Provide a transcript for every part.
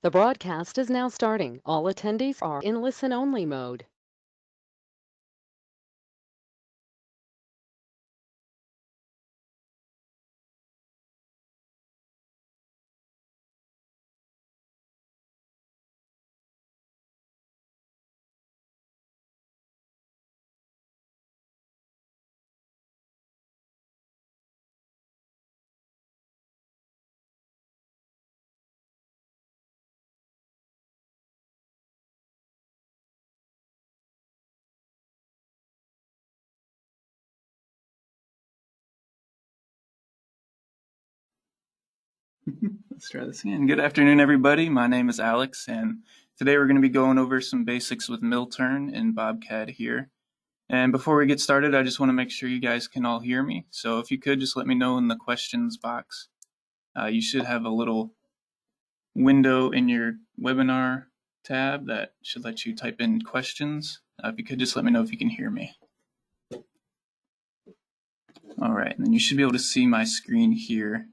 The broadcast is now starting. All attendees are in listen-only mode. Let's try this again. Good afternoon, everybody. My name is Alex, and today we're going to be going over some basics with Millturn and BobCAD here. And before we get started, I just want to make sure you guys can all hear me. So if you could just let me know in the questions box. You should have a little window in your webinar tab that should let you type in questions. If you could just let me know if you can hear me. All right, and then you should be able to see my screen here.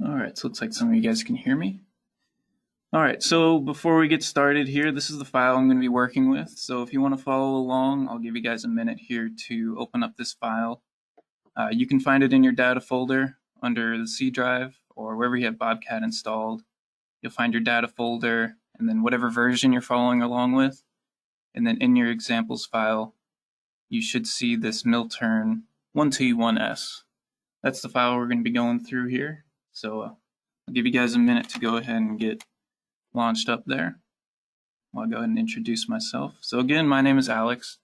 All right, so it looks like some of you guys can hear me. All right, so before we get started here, this is the file I'm going to be working with. So if you want to follow along, I'll give you guys a minute here to open up this file. You can find it in your data folder under the C drive or wherever you have BobCAD installed. You'll find your data folder and then whatever version you're following along with. And then in your examples file, you should see this Millturn 1T1S. That's the file we're going to be going through here. So I'll give you guys a minute to go ahead and get launched up there. I'll go ahead and introduce myself. So again, my name is Alex.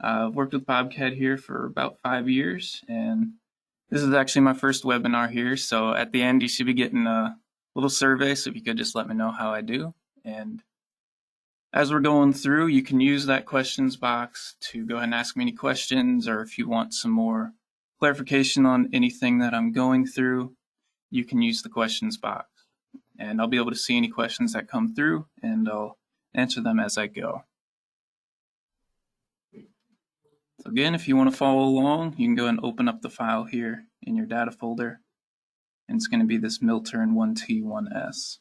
I've worked with BobCAD here for about 5 years, and this is actually my first webinar here. So at the end, you should be getting a little survey, so if you could just let me know how I do. And as we're going through, you can use that questions box to go ahead and ask me any questions, or if you want some more clarification on anything that I'm going through, you can use the questions box. And I'll be able to see any questions that come through, and I'll answer them as I go. So again, if you want to follow along, you can go and open up the file here in your data folder, and it's going to be this Millturn 1T1S.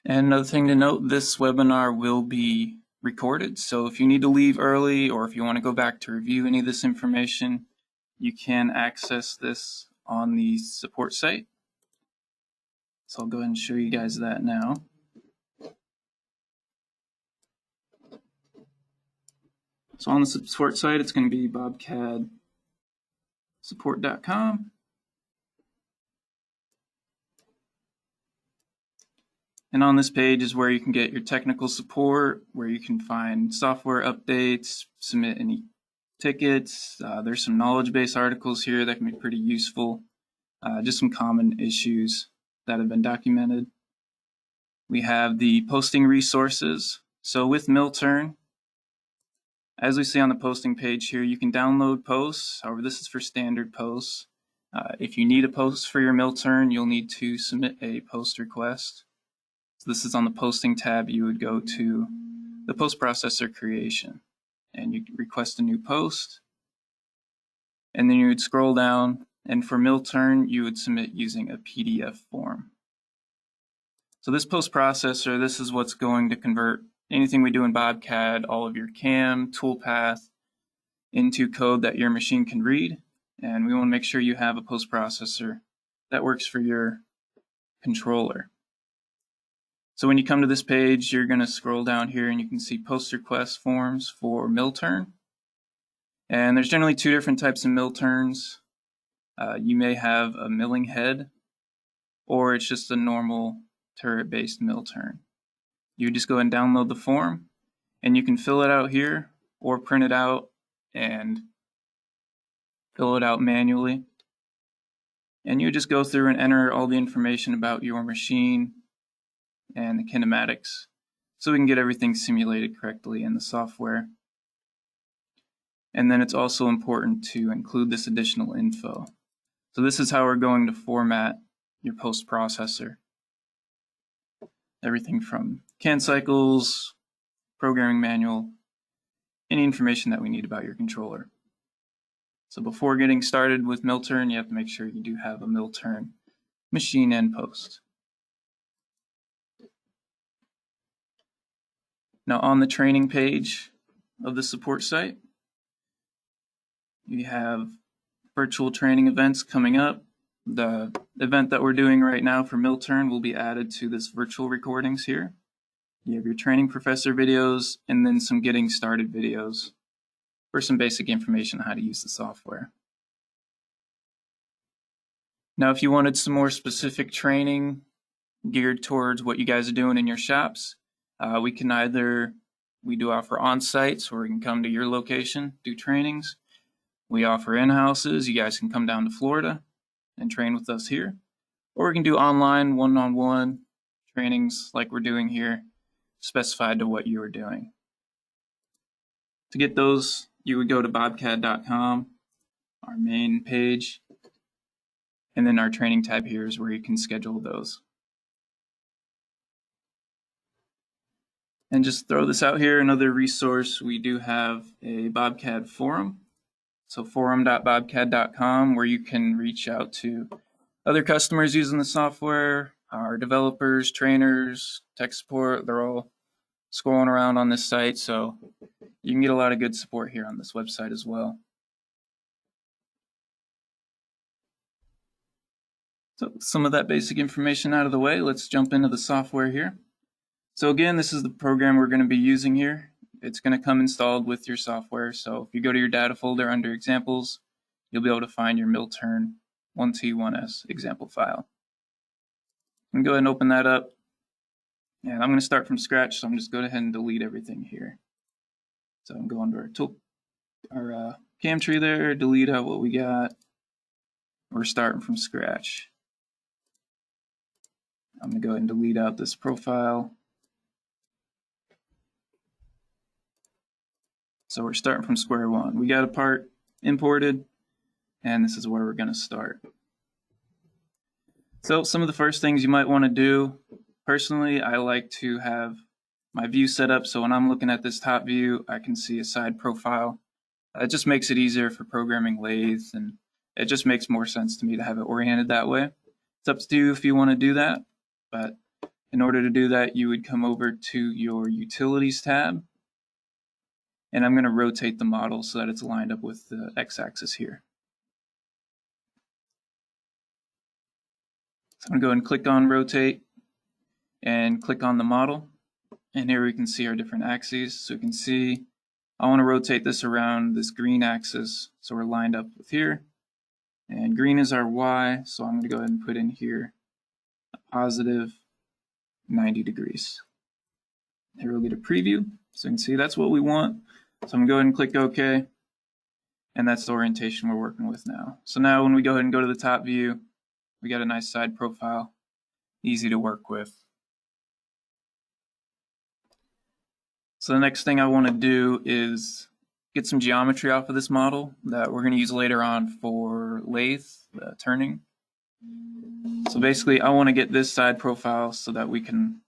And another thing to note, this webinar will be recorded, so if you need to leave early or if you want to go back to review any of this information, you can access this on the support site. So I'll go ahead and show you guys that now. So on the support site, it's going to be BobCAD-support.com. And on this page is where you can get your technical support, where you can find software updates, submit any tickets. There's some knowledge base articles here that can be pretty useful. Just some common issues that have been documented. We have the posting resources. So with Millturn, as we see on the posting page here, you can download posts. However, this is for standard posts. If you need a post for your Millturn, you'll need to submit a post request. So this is on the posting tab. You would go to the post processor creation and you request a new post. And then you would scroll down, and for Millturn, you would submit using a PDF form. So this post processor, this is what's going to convert anything we do in BobCAD, all of your CAM, toolpath, into code that your machine can read. And we want to make sure you have a post processor that works for your controller. So when you come to this page, you're going to scroll down here and you can see post request forms for Millturn. And there's generally two different types of Millturns. You may have a milling head, or it's just a normal turret-based Millturn. You just go and download the form, and you can fill it out here, or print it out and fill it out manually. And you just go through and enter all the information about your machine and the kinematics, so we can get everything simulated correctly in the software. And then it's also important to include this additional info. So this is how we're going to format your post processor. everything from CAN cycles, programming manual, any information that we need about your controller. So before getting started with mill-turn, you have to make sure you do have a mill-turn machine and post. Now on the training page of the support site, you have virtual training events coming up. The event that we're doing right now for mill-turn will be added to this virtual recordings here. You have your training professor videos and then some getting started videos for some basic information on how to use the software. Now, if you wanted some more specific training geared towards what you guys are doing in your shops, we do offer on-site, so we can come to your location, do trainings. We offer in-houses. You guys can come down to Florida and train with us here. Or we can do online, one-on-one trainings like we're doing here, specified to what you are doing. To get those, you would go to BobCAD.CAM, our main page, and then our training tab here is where you can schedule those. And just throw this out here, another resource, we do have a BobCAD forum. So forum.bobcad.com, where you can reach out to other customers using the software, our developers, trainers, tech support. They're all scrolling around on this site, so you can get a lot of good support here on this website as well. So some of that basic information out of the way, let's jump into the software here. So again, this is the program we're going to be using here. It's going to come installed with your software. So if you go to your data folder under examples, you'll be able to find your mill-turn 1T1S example file. I'm going to go ahead and open that up. And I'm going to start from scratch, so I'm just going to go ahead and delete everything here. So I'm going to our CAM tree there, delete out what we got. We're starting from scratch. I'm going to go ahead and delete out this profile. So we're starting from square one. We got a part imported, and this is where we're going to start. So some of the first things you might want to do, personally, I like to have my view set up so when I'm looking at this top view, I can see a side profile. It just makes it easier for programming lathes, and it just makes more sense to me to have it oriented that way. It's up to you if you want to do that, but in order to do that, you would come over to your Utilities tab, and I'm going to rotate the model so that it's lined up with the x-axis here. So I'm going to go ahead and click on Rotate and click on the model. And here we can see our different axes. So you can see I want to rotate this around this green axis. So we're lined up with here. And green is our Y. So I'm going to go ahead and put in here a positive 90 degrees. Here we'll get a preview. So you can see that's what we want. So I'm going to go ahead and click OK. And that's the orientation we're working with now. So now when we go ahead and go to the top view, we got a nice side profile, easy to work with. So the next thing I want to do is get some geometry off of this model that we're going to use later on for lathe turning. So basically I want to get this side profile so that we can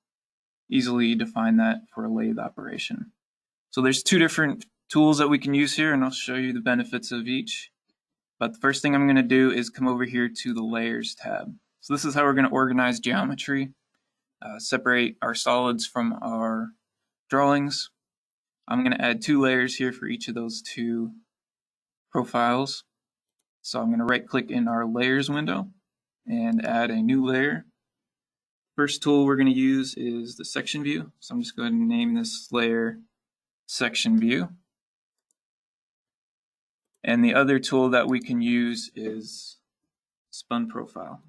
easily define that for a lathe operation. So there's two different tools that we can use here, and I'll show you the benefits of each. But the first thing I'm going to do is come over here to the Layers tab. So this is how we're going to organize geometry, separate our solids from our drawings. I'm going to add 2 layers here for each of those 2 profiles. So I'm going to right click in our Layers window and add a new layer. First tool we're going to use is the Section View. So I'm just going to name this layer Section View. And the other tool that we can use is Spun Profile.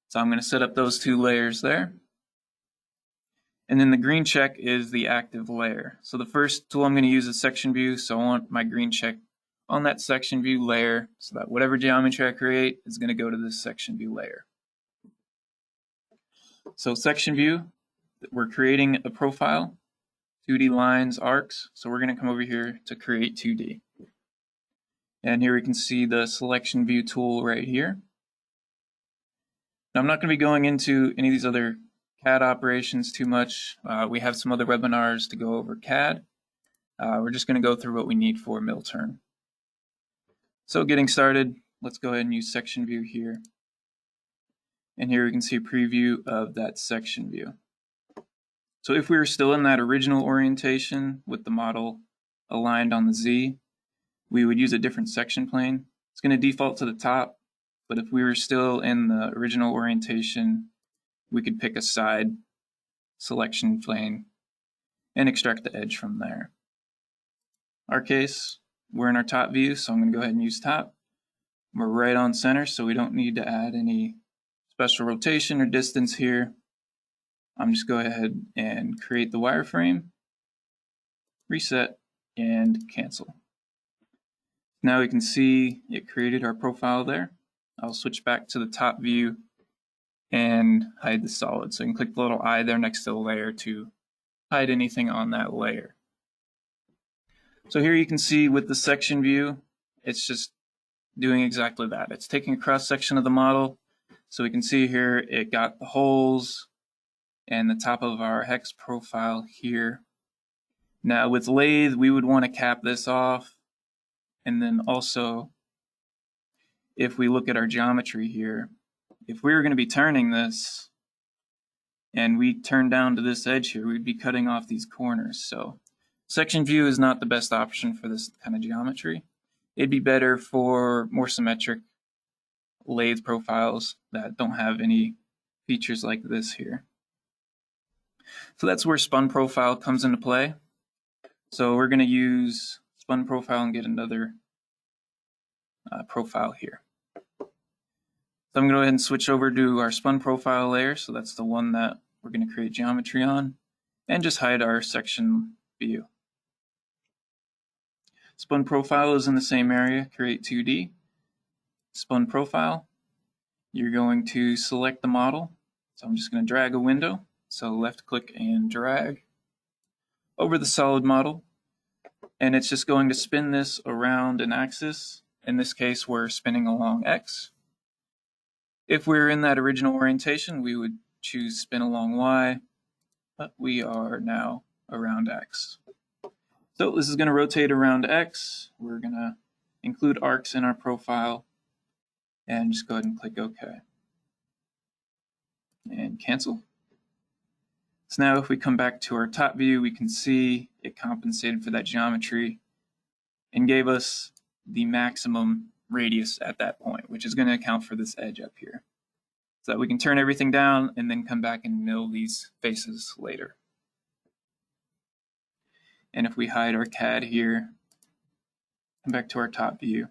So I'm going to set up those 2 layers there. And then the green check is the active layer. So the first tool I'm going to use is Section View. So I want my green check on that Section View layer so that whatever geometry I create is going to go to this Section View layer. So Section View, we're creating a profile, 2D lines, arcs. So we're going to come over here to create 2D. And here we can see the Selection View tool right here. Now, I'm not going to be going into any of these other CAD operations too much. We have some other webinars to go over CAD. We're just going to go through what we need for mill turn. So getting started, let's go ahead and use section view here. And here we can see a preview of that section view. So if we were still in that original orientation with the model aligned on the Z, we would use a different section plane. It's going to default to the top, but if we were still in the original orientation, we could pick a side selection plane and extract the edge from there. Our case, we're in our top view, so I'm going to go ahead and use top. We're right on center, so we don't need to add any special rotation or distance here. I'm just going to go ahead and create the wireframe, reset, and cancel. Now we can see it created our profile there. I'll switch back to the top view and hide the solid. So you can click the little eye there next to the layer to hide anything on that layer. So here you can see with the section view, it's just doing exactly that. It's taking a cross section of the model. So we can see here it got the holes and the top of our hex profile here. Now with lathe, we would want to cap this off. And then also, if we look at our geometry here, if we were going to be turning this and we turn down to this edge here, we'd be cutting off these corners. So section view is not the best option for this kind of geometry. It'd be better for more symmetric lathe profiles that don't have any features like this here. So that's where spun profile comes into play. So we're going to use spun profile and get another profile here. So I'm going to go ahead and switch over to our spun profile layer. So that's the one that we're going to create geometry on, and just hide our section view. Spun profile is in the same area, create 2D. Spun profile, you're going to select the model. So I'm just going to drag a window. So left click and drag over the solid model. And it's just going to spin this around an axis. In this case, we're spinning along X. If we're in that original orientation, we would choose spin along Y, but we are now around X. So this is going to rotate around X. We're going to include arcs in our profile and just go ahead and click OK. And cancel. So now if we come back to our top view, we can see it compensated for that geometry and gave us the maximum radius at that point, which is going to account for this edge up here. So that we can turn everything down and then come back and mill these faces later. And if we hide our CAD here, come back to our top view,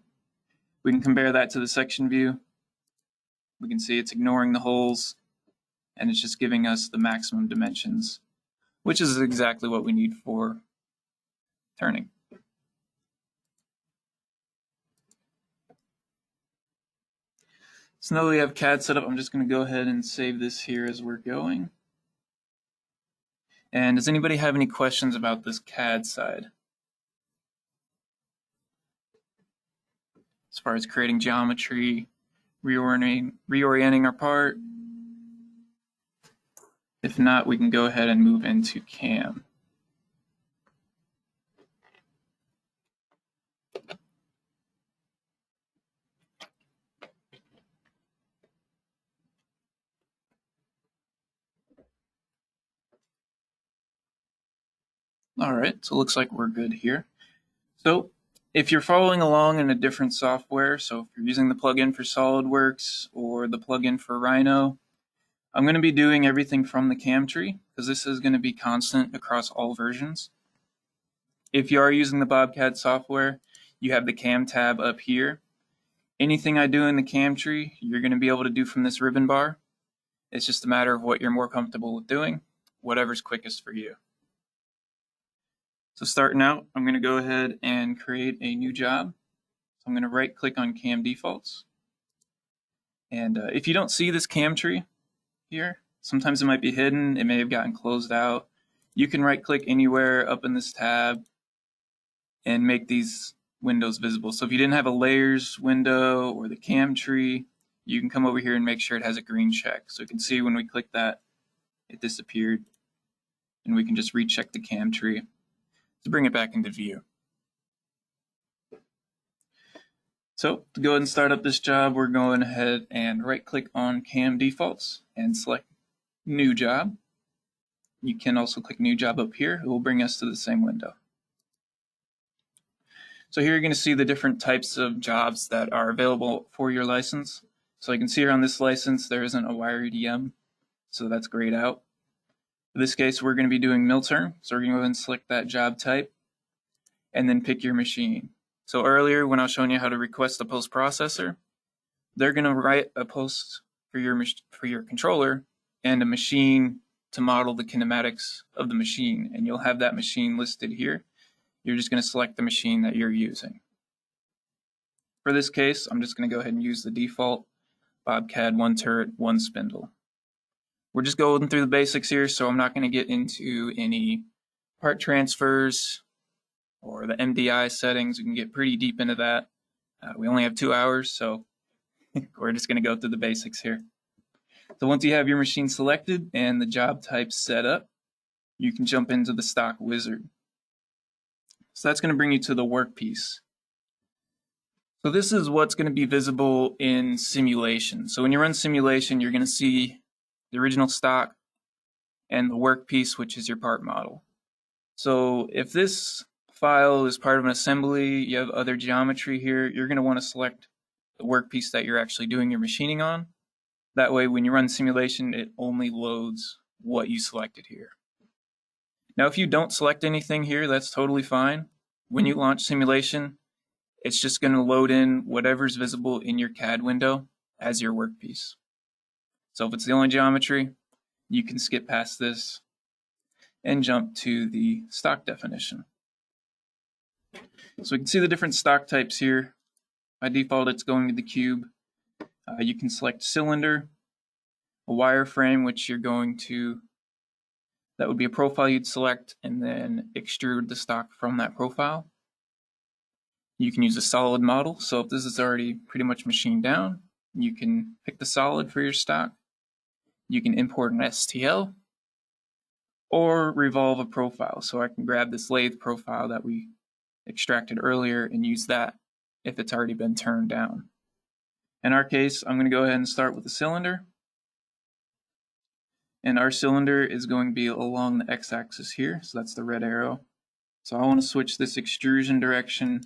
we can compare that to the section view. We can see it's ignoring the holes and it's just giving us the maximum dimensions, which is exactly what we need for turning. So now that we have CAD set up, I'm just going to go ahead and save this here as we're going. And does anybody have any questions about this CAD side? As far as creating geometry, reorienting our part? If not, we can go ahead and move into CAM. All right, so it looks like we're good here. So if you're following along in a different software, so if you're using the plugin for SolidWorks or the plugin for Rhino, I'm going to be doing everything from the CAM tree because this is going to be constant across all versions. If you are using the BobCAD software, you have the CAM tab up here. Anything I do in the CAM tree, you're going to be able to do from this ribbon bar. It's just a matter of what you're more comfortable with doing, whatever's quickest for you. So starting out, I'm going to go ahead and create a new job. So I'm going to right click on CAM defaults. And if you don't see this CAM tree here, sometimes it might be hidden. It may have gotten closed out. You can right click anywhere up in this tab and make these windows visible. So if you didn't have a layers window or the CAM tree, you can come over here and make sure it has a green check. So you can see when we click that, it disappeared. And we can just recheck the CAM tree to bring it back into view. So to go ahead and start up this job, we're going ahead and right-click on CAM defaults and select New Job. You can also click New Job up here. It will bring us to the same window. So here you're going to see the different types of jobs that are available for your license. So you can see here on this license, there isn't a wire EDM, so that's grayed out. In this case, we're going to be doing mill turn, so we're going to go ahead and select that job type and then pick your machine. So earlier when I was showing you how to request a post processor, they're going to write a post for your controller and a machine to model the kinematics of the machine, and you'll have that machine listed here. You're just going to select the machine that you're using. For this case, I'm just going to go ahead and use the default BobCAD 1 turret, 1 spindle. We're just going through the basics here, so I'm not going to get into any part transfers or the MDI settings. We can get pretty deep into that. We only have 2 hours, so we're just going to go through the basics here. So once you have your machine selected and the job type set up, you can jump into the stock wizard. So that's going to bring you to the workpiece. So this is what's going to be visible in simulation. So when you run simulation, you're going to see the original stock and the workpiece, which is your part model. So if this file is part of an assembly, you have other geometry here, you're going to want to select the workpiece that you're actually doing your machining on. That way, when you run simulation, it only loads what you selected here. Now, if you don't select anything here, that's totally fine. When you launch simulation, it's just going to load in whatever's visible in your CAD window as your workpiece. So if it's the only geometry, you can skip past this and jump to the stock definition. So we can see the different stock types here. By default, it's going to the cube. You can select cylinder, a wireframe, which you're going to, that would be a profile you'd select, and then extrude the stock from that profile. You can use a solid model. So if this is already pretty much machined down, you can pick the solid for your stock. You can import an STL or revolve a profile. So I can grab this lathe profile that we extracted earlier and use that if it's already been turned down. In our case, I'm going to go ahead and start with the cylinder. And our cylinder is going to be along the x-axis here, so that's the red arrow. So I want to switch this extrusion direction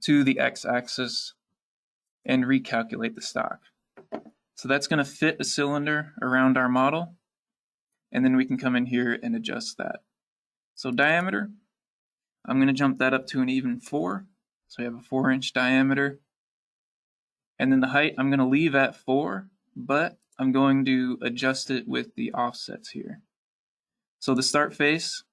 to the x-axis and recalculate the stock. So that's going to fit a cylinder around our model, and then we can come in here and adjust that. So diameter, I'm going to jump that up to an even 4, so we have a 4-inch diameter. And then the height, I'm going to leave at 4, but I'm going to adjust it with the offsets here. So the start face,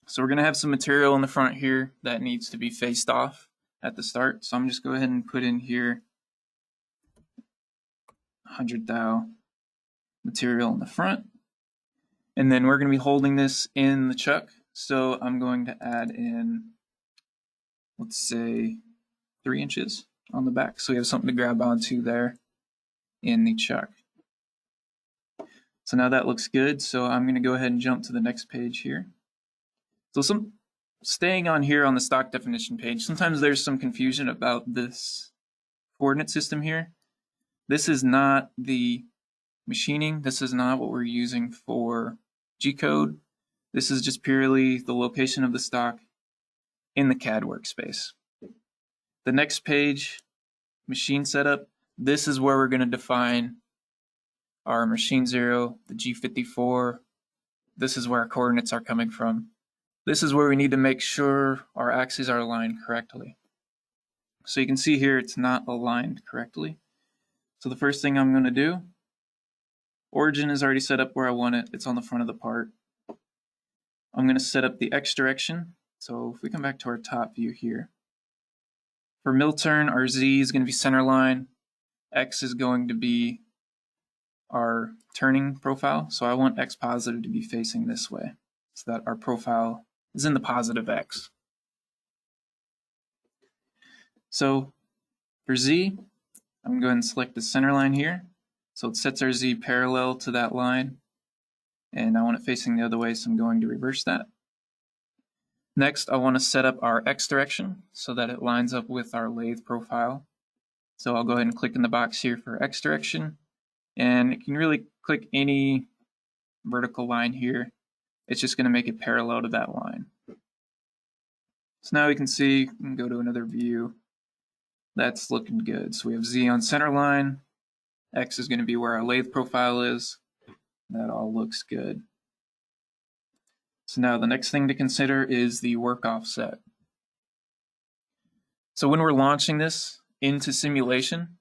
so we're going to have some material in the front here that needs to be faced off at the start. So I'm just go ahead and put in here 100 thou material in the front. And then we're going to be holding this in the chuck. So I'm going to add in, let's say, 3 inches on the back. So we have something to grab onto there in the chuck. So now that looks good. So I'm going to go ahead and jump to the next page here. So staying on here on the stock definition page, sometimes there's some confusion about this coordinate system here. This is not the machining. This is not what we're using for G-code. This is just purely the location of the stock in the CAD workspace. The next page, machine setup, this is where we're going to define our machine 0, the G54. This is where our coordinates are coming from. This is where we need to make sure our axes are aligned correctly. So you can see here it's not aligned correctly. So the first thing I'm going to do, origin is already set up where I want it. It's on the front of the part. I'm going to set up the X direction. So if we come back to our top view here, for mill turn, our Z is going to be center line. X is going to be our turning profile. So I want X positive to be facing this way so that our profile is in the positive X. So for Z, I'm going to go ahead and select the center line here. So it sets our Z parallel to that line, and I want it facing the other way, so I'm going to reverse that. Next, I want to set up our X direction so that it lines up with our lathe profile. So I'll go ahead and click in the box here for X direction, and you can really click any vertical line here. It's just going to make it parallel to that line. So now we can see, we can go to another view. That's looking good. So we have Z on center line. X is going to be where our lathe profile is. That all looks good. So now the next thing to consider is the work offset. So when we're launching this into simulation,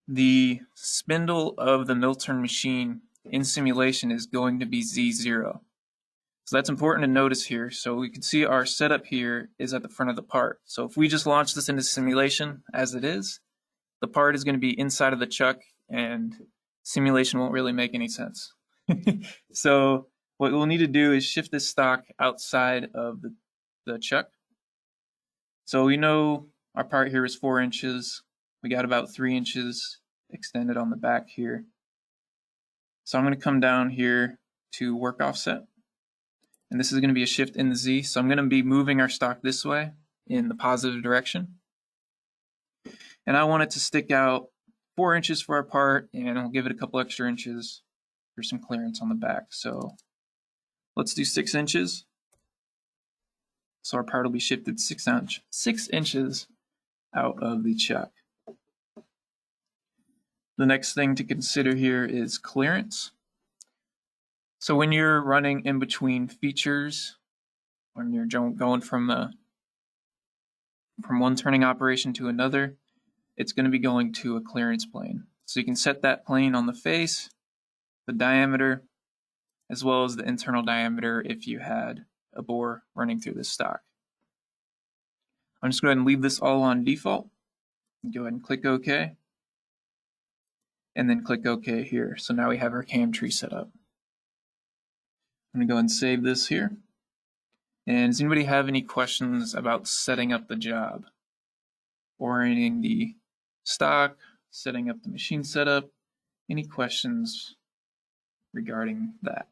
the spindle of the mill turn machine in simulation is going to be Z0. So that's important to notice here. So we can see our setup here is at the front of the part. So if we just launch this into simulation as it is, the part is going to be inside of the chuck and simulation won't really make any sense. So what we'll need to do is shift this stock outside of the chuck. So we know our part here is 4 inches. We got about 3 inches extended on the back here. So I'm going to come down here to work offset. And this is going to be a shift in the Z. So I'm going to be moving our stock this way in the positive direction. And I want it to stick out 4 inches for our part, and I'll give it a couple extra inches for some clearance on the back. So let's do 6 inches. So our part will be shifted 6 inches out of the chuck. The next thing to consider here is clearance. So when you're running in between features, when you're going from one turning operation to another, it's going to be going to a clearance plane. So you can set that plane on the face, the diameter, as well as the internal diameter if you had a bore running through this stock. I'm just going to go ahead and leave this all on default. Go ahead and click OK. And then click OK here. So now we have our CAM tree set up. I'm going to go ahead and save this here. And does anybody have any questions about setting up the job? Orienting the stock, setting up the machine setup? Any questions regarding that?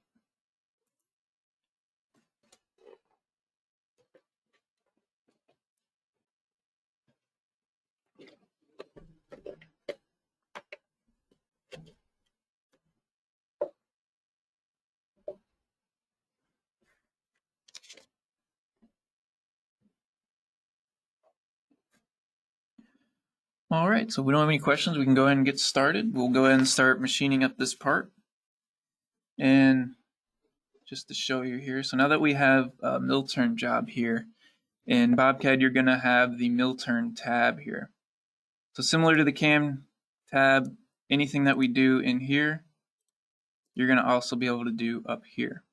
All right, so if we don't have any questions, we can go ahead and get started. We'll go ahead and start machining up this part. And just to show you here, so now that we have a mill turn job here, in BobCAD, you're going to have the mill turn tab here. So similar to the CAM tab, anything that we do in here, you're going to also be able to do up here.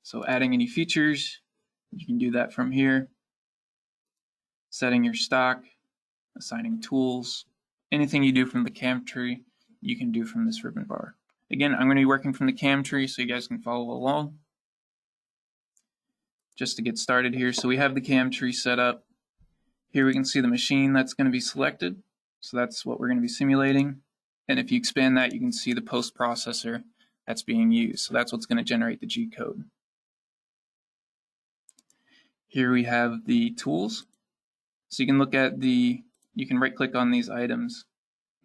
So adding any features, you can do that from here. Setting your stock, assigning tools, anything you do from the CAM tree, you can do from this ribbon bar. Again, I'm going to be working from the CAM tree so you guys can follow along. Just to get started here, so we have the CAM tree set up. Here we can see the machine that's going to be selected. So that's what we're going to be simulating. And if you expand that, you can see the post processor that's being used. So that's what's going to generate the G code. Here we have the tools. So you can look at you can right click on these items.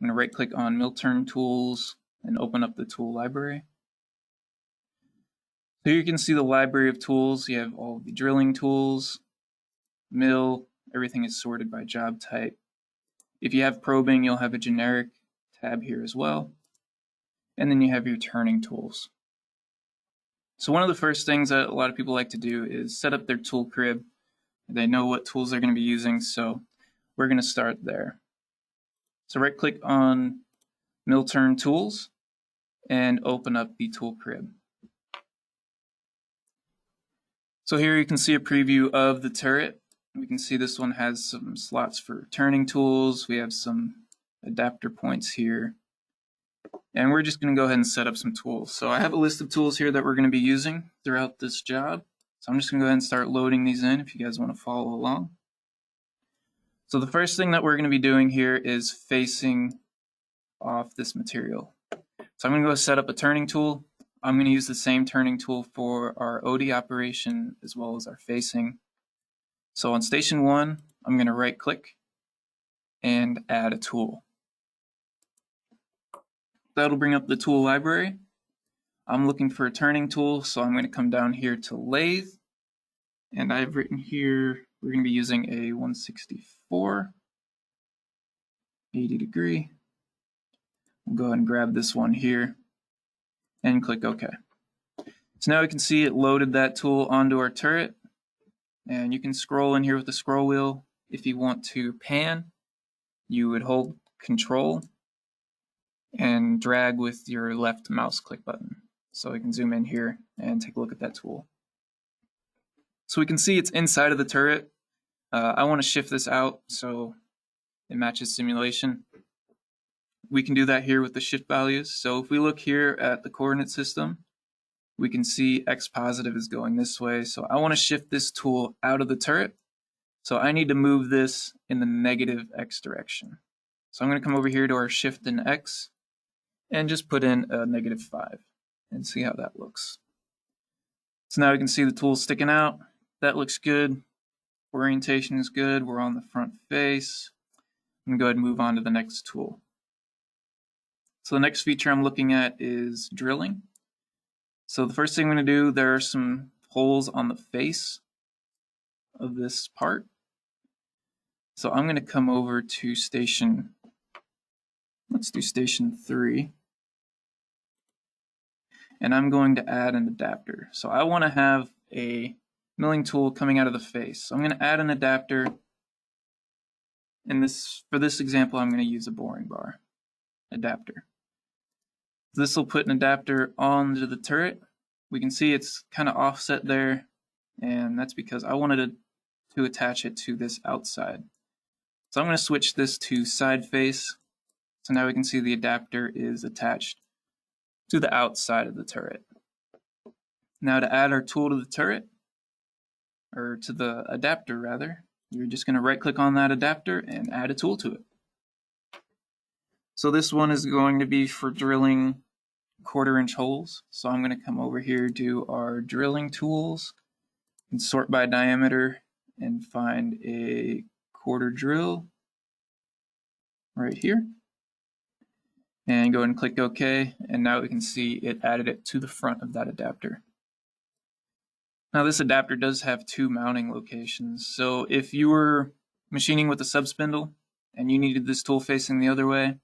I'm going to right click on mill turn tools and open up the tool library. So here you can see the library of tools. You have all the drilling tools, mill, everything is sorted by job type. If you have probing, you'll have a generic tab here as well. And then you have your turning tools. So one of the first things that a lot of people like to do is set up their tool crib. They know what tools they're going to be using, so we're going to start there. So right click on mill turn tools and open up the tool crib. So here you can see a preview of the turret. We can see this one has some slots for turning tools. We have some adapter points here. And we're just going to go ahead and set up some tools. So I have a list of tools here that we're going to be using throughout this job. So I'm just going to go ahead and start loading these in if you guys want to follow along. So the first thing that we're going to be doing here is facing off this material. So I'm going to go set up a turning tool. I'm going to use the same turning tool for our OD operation as well as our facing. So on station 1, I'm going to right click and add a tool. That'll bring up the tool library. I'm looking for a turning tool, so I'm going to come down here to lathe. And I've written here, we're going to be using a 164, 80 degree. We'll go ahead and grab this one here and click OK. So now we can see it loaded that tool onto our turret. And you can scroll in here with the scroll wheel. If you want to pan, you would hold Control and drag with your left mouse click button. So we can zoom in here and take a look at that tool. So we can see it's inside of the turret. I want to shift this out so it matches simulation. We can do that here with the shift values. So if we look here at the coordinate system, we can see X positive is going this way. So I want to shift this tool out of the turret. So I need to move this in the negative X direction. So I'm going to come over here to our shift and X and just put in a -5 and see how that looks. So now we can see the tool sticking out. That looks good. Orientation is good. We're on the front face. I'm going to go ahead and move on to the next tool. So the next feature I'm looking at is drilling. So the first thing I'm going to do, there are some holes on the face of this part. So I'm going to come over to station, let's do station 3. And I'm going to add an adapter. So I want to have a milling tool coming out of the face. So I'm going to add an adapter. And for this example, I'm going to use a boring bar adapter. This will put an adapter onto the turret. We can see it's kind of offset there, and that's because I wanted to attach it to this outside. So I'm going to switch this to side face. So now we can see the adapter is attached to the outside of the turret. Now to add our tool to the turret, or to the adapter rather, you're just going to right click on that adapter and add a tool to it. So this one is going to be for drilling 1/4 inch holes. So I'm going to come over here to our drilling tools and sort by diameter and find a 1/4 drill right here. And go ahead and click OK. And now we can see it added it to the front of that adapter. Now this adapter does have 2 mounting locations. So if you were machining with a subspindle and you needed this tool facing the other way,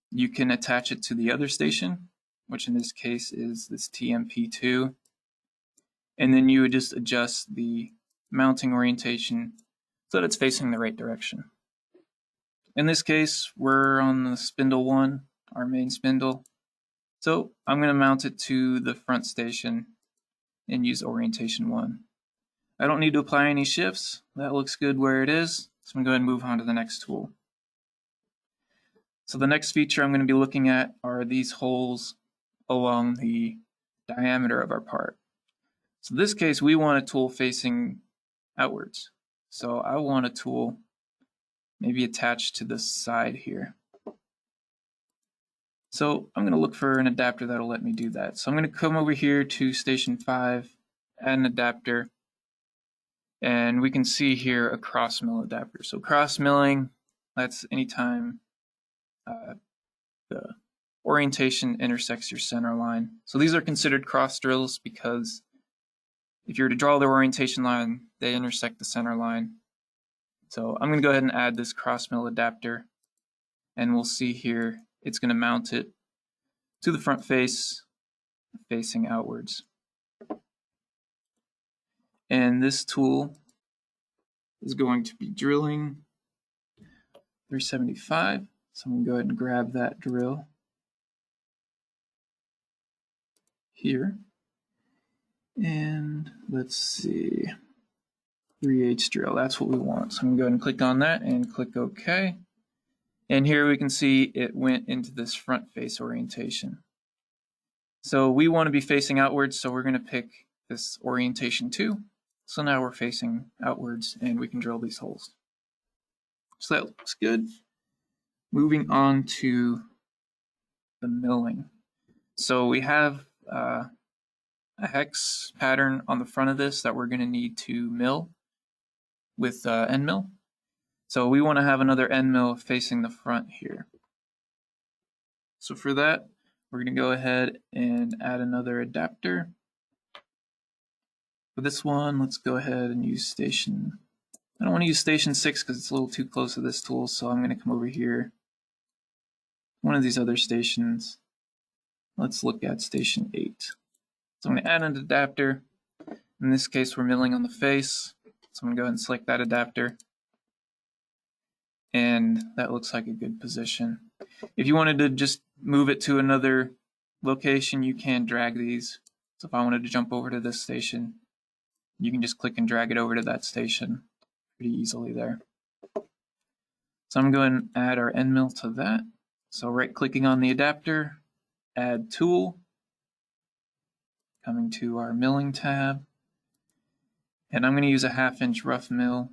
you can attach it to the other station, which in this case is this TMP2. And then you would just adjust the mounting orientation so that it's facing the right direction. In this case, we're on the spindle 1, our main spindle. So I'm going to mount it to the front station and use orientation 1. I don't need to apply any shifts. That looks good where it is. So I'm going to go ahead and move on to the next tool. So the next feature I'm going to be looking at are these holes along the diameter of our part. So in this case, we want a tool facing outwards. So I want a tool maybe attached to the side here. So I'm going to look for an adapter that'll let me do that. So I'm going to come over here to station 5, add an adapter, and we can see here a cross mill adapter. So cross milling, that's anytime the orientation intersects your center line. So these are considered cross drills because if you were to draw the orientation line, they intersect the center line. So I'm going to go ahead and add this cross mill adapter, and we'll see here it's going to mount it to the front face facing outwards. And this tool is going to be drilling 375. So I'm going to go ahead and grab that drill here. And let's see, 3/8 drill, that's what we want. So I'm going to go ahead and click on that and click OK. And here we can see it went into this front face orientation. So we want to be facing outwards, so we're going to pick this orientation 2. So now we're facing outwards and we can drill these holes. So that looks good. Moving on to the milling. So we have a hex pattern on the front of this that we're going to need to mill with end mill. So we want to have another end mill facing the front here. So for that, we're going to go ahead and add another adapter. For this one, let's go ahead and use station. I don't want to use station 6 because it's a little too close to this tool, so I'm going to come over here. One of these other stations. Let's look at station 8. So I'm going to add an adapter. In this case, we're milling on the face. So I'm going to go ahead and select that adapter. And that looks like a good position. If you wanted to just move it to another location, you can drag these. So if I wanted to jump over to this station, you can just click and drag it over to that station pretty easily there. So I'm going to add our end mill to that. So right clicking on the adapter, add tool, coming to our milling tab, and I'm going to use a 1/2 inch rough mill.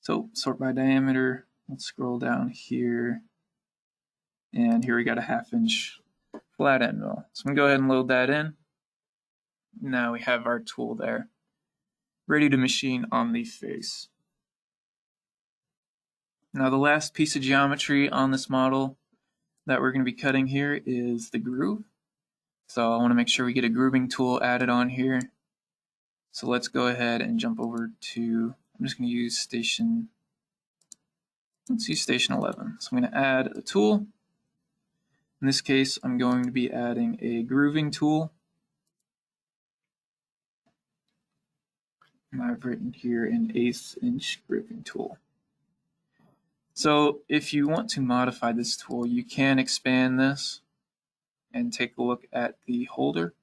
So sort by diameter, let's scroll down here, and here we got a 1/2 inch flat end mill. So I'm going to go ahead and load that in. Now we have our tool there, ready to machine on the face. Now the last piece of geometry on this model that we're going to be cutting here is the groove. So I want to make sure we get a grooving tool added on here. So let's go ahead and jump over to, I'm just going to use station, let's use station 11. So I'm going to add a tool. In this case, I'm going to be adding a grooving tool. And I've written here an 1/8 inch grooving tool. So if you want to modify this tool, you can expand this and take a look at the holder.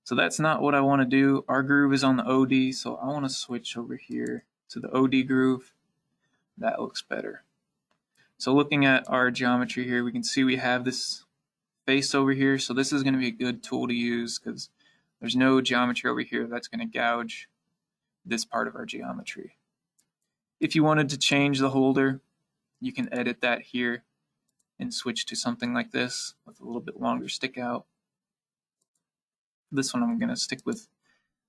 So that's not what I want to do. Our groove is on the OD, so I want to switch over here to the OD groove. That looks better. So looking at our geometry here, we can see we have this face over here. So this is going to be a good tool to use because there's no geometry over here that's going to gouge this part of our geometry. If you wanted to change the holder, you can edit that here and switch to something like this with a little bit longer stick out. This one I'm going to stick with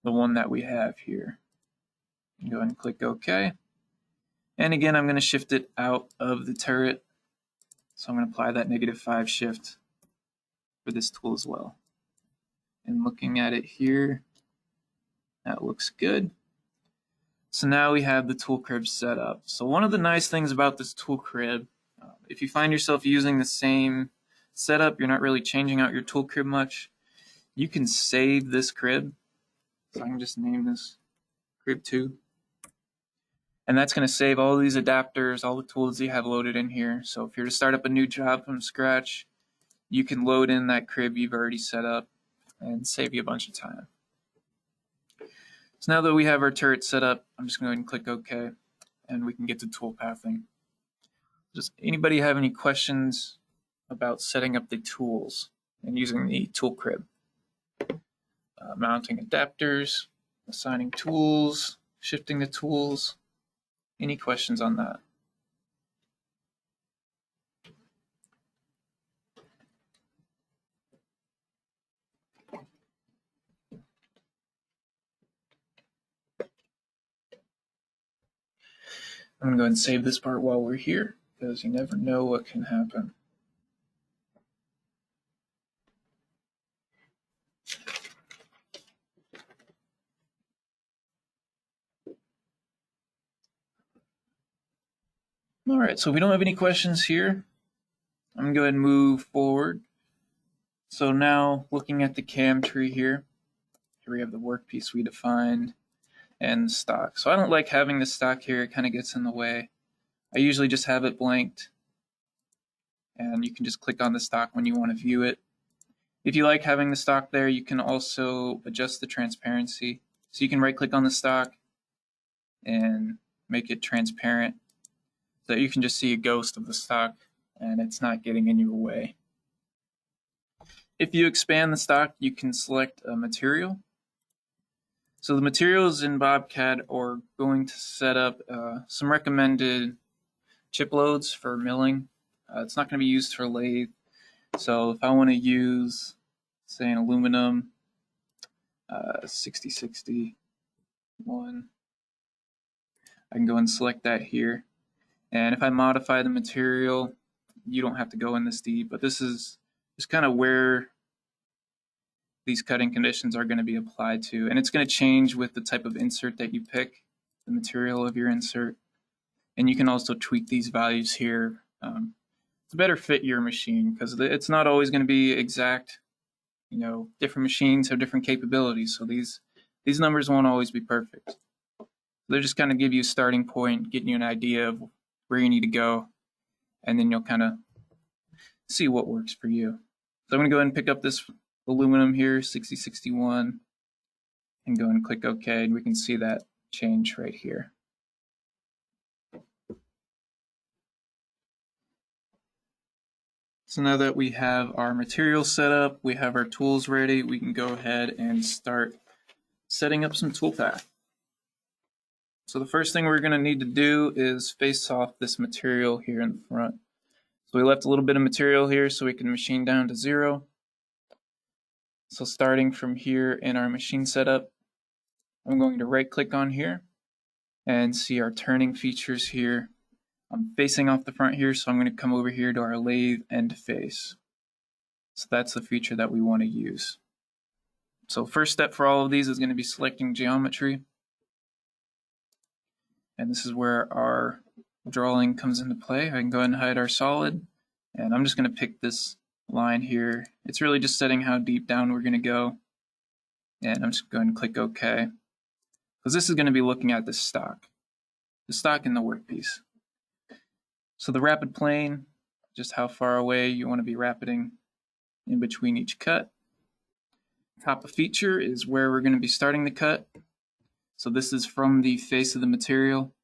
the one that we have here. Go ahead and click OK. And again, I'm going to shift it out of the turret. So I'm going to apply that -5 shift for this tool as well. And looking at it here, that looks good. So now we have the tool crib set up. So one of the nice things about this tool crib, if you find yourself using the same setup, you're not really changing out your tool crib much, you can save this crib. So I can just name this crib 2. And that's going to save all these adapters, all the tools you have loaded in here. So if you're to start up a new job from scratch, you can load in that crib you've already set up and save you a bunch of time. So now that we have our turret set up, I'm just going to go ahead and click OK, and we can get to tool pathing. Does anybody have any questions about setting up the tools and using the tool crib? Mounting adapters, assigning tools, shifting the tools. Any questions on that? I'm going to go ahead and save this part while we're here, because you never know what can happen. All right, so we don't have any questions here. I'm going to go ahead and move forward. So now looking at the CAM tree here we have the workpiece we defined and the stock. So I don't like having the stock here, it kind of gets in the way. I usually just have it blanked, and you can just click on the stock when you want to view it. If you like having the stock there, you can also adjust the transparency. So you can right click on the stock and make it transparent so that you can just see a ghost of the stock and it's not getting in your way. If you expand the stock, you can select a material. So the materials in BobCAD are going to set up some recommended chip loads for milling. It's not going to be used for lathe. So if I want to use, say, an aluminum 6061, I can go and select that here. And if I modify the material, you don't have to go in this deep, but this is just kind of where these cutting conditions are going to be applied to. And it's going to change with the type of insert that you pick, the material of your insert. And you can also tweak these values here to better fit your machine, because it's not always going to be exact. You know, different machines have different capabilities, so these numbers won't always be perfect. They're just kind of give you a starting point, getting you an idea of where you need to go, and then you'll kind of see what works for you. So I'm going to go ahead and pick up this aluminum here, 6061, and go and click OK, and we can see that change right here. So now that we have our material set up, we have our tools ready, we can go ahead and start setting up some toolpath. So the first thing we're going to need to do is face off this material here in the front. So we left a little bit of material here so we can machine down to 0. So starting from here in our machine setup, I'm going to right click on here and see our turning features here. I'm facing off the front here, so I'm going to come over here to our lathe end face. So that's the feature that we want to use. So first step for all of these is going to be selecting geometry. And this is where our drawing comes into play. I can go ahead and hide our solid. And I'm just going to pick this line here. It's really just setting how deep down we're going to go. And I'm just going to click OK. Because this is going to be looking at the stock in the workpiece. So the rapid plane, just how far away you want to be rapiding in between each cut. Top of feature is where we're going to be starting the cut. So this is from the face of the material.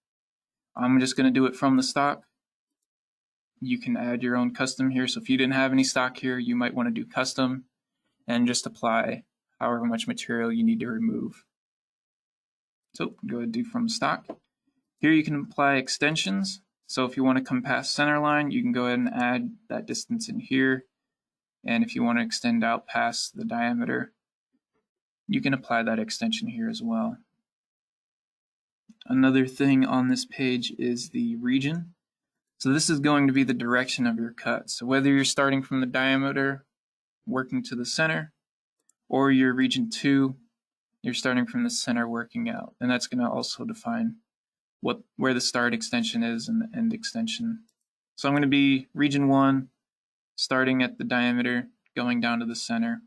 I'm just going to do it from the stock. You can add your own custom here. So if you didn't have any stock here, you might want to do custom and just apply however much material you need to remove. So go ahead and do from stock. Here you can apply extensions. So if you want to come past center line, you can go ahead and add that distance in here. And if you want to extend out past the diameter, you can apply that extension here as well. Another thing on this page is the region. So this is going to be the direction of your cut. So whether you're starting from the diameter, working to the center, or your region 2, you're starting from the center working out. And that's going to also define where the start extension is and the end extension. So I'm going to be region 1, starting at the diameter, going down to the center.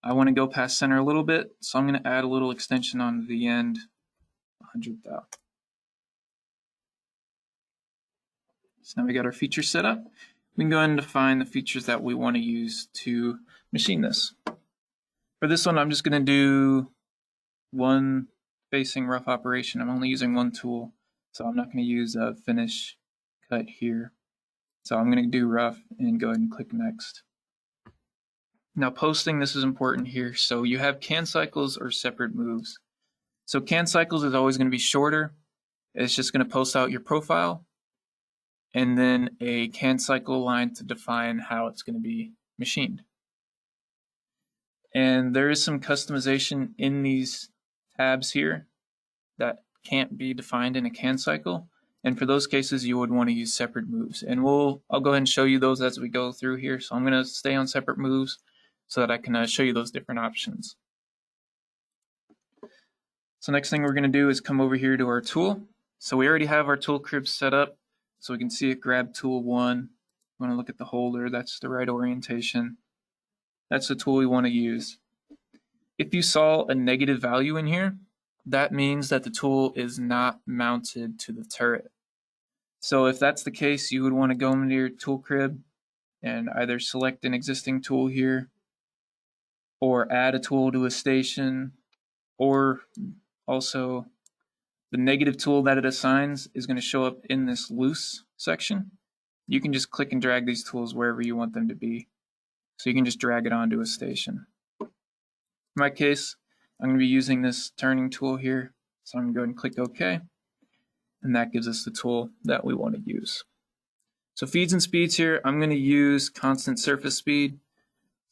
I want to go past center a little bit, so I'm going to add a little extension onto the end, 100th. So now we got our feature set up. We can go ahead and define the features that we want to use to machine this. For this one, I'm just going to do one facing rough operation. I'm only using one tool, so I'm not going to use a finish cut here. So I'm going to do rough and go ahead and click next. Now posting, this is important here. So you have CAN cycles or separate moves. So CAN cycles is always going to be shorter. It's just going to post out your profile and then a CAN cycle line to define how it's going to be machined. And there is some customization in these tabs here that can't be defined in a CAN cycle. And for those cases, you would want to use separate moves. And I'll go ahead and show you those as we go through here. So I'm going to stay on separate moves so that I can show you those different options. So next thing we're going to do is come over here to our tool. So we already have our tool crib set up. So we can see it, grab tool 1. We want to look at the holder. That's the right orientation. That's the tool we want to use. If you saw a negative value in here, that means that the tool is not mounted to the turret. So if that's the case, you would want to go into your tool crib and either select an existing tool here or add a tool to a station, or also the negative tool that it assigns is going to show up in this loose section. You can just click and drag these tools wherever you want them to be. So you can just drag it onto a station. In my case, I'm going to be using this turning tool here. So I'm going to go ahead and click OK. and that gives us the tool that we want to use. So feeds and speeds here, I'm going to use constant surface speed.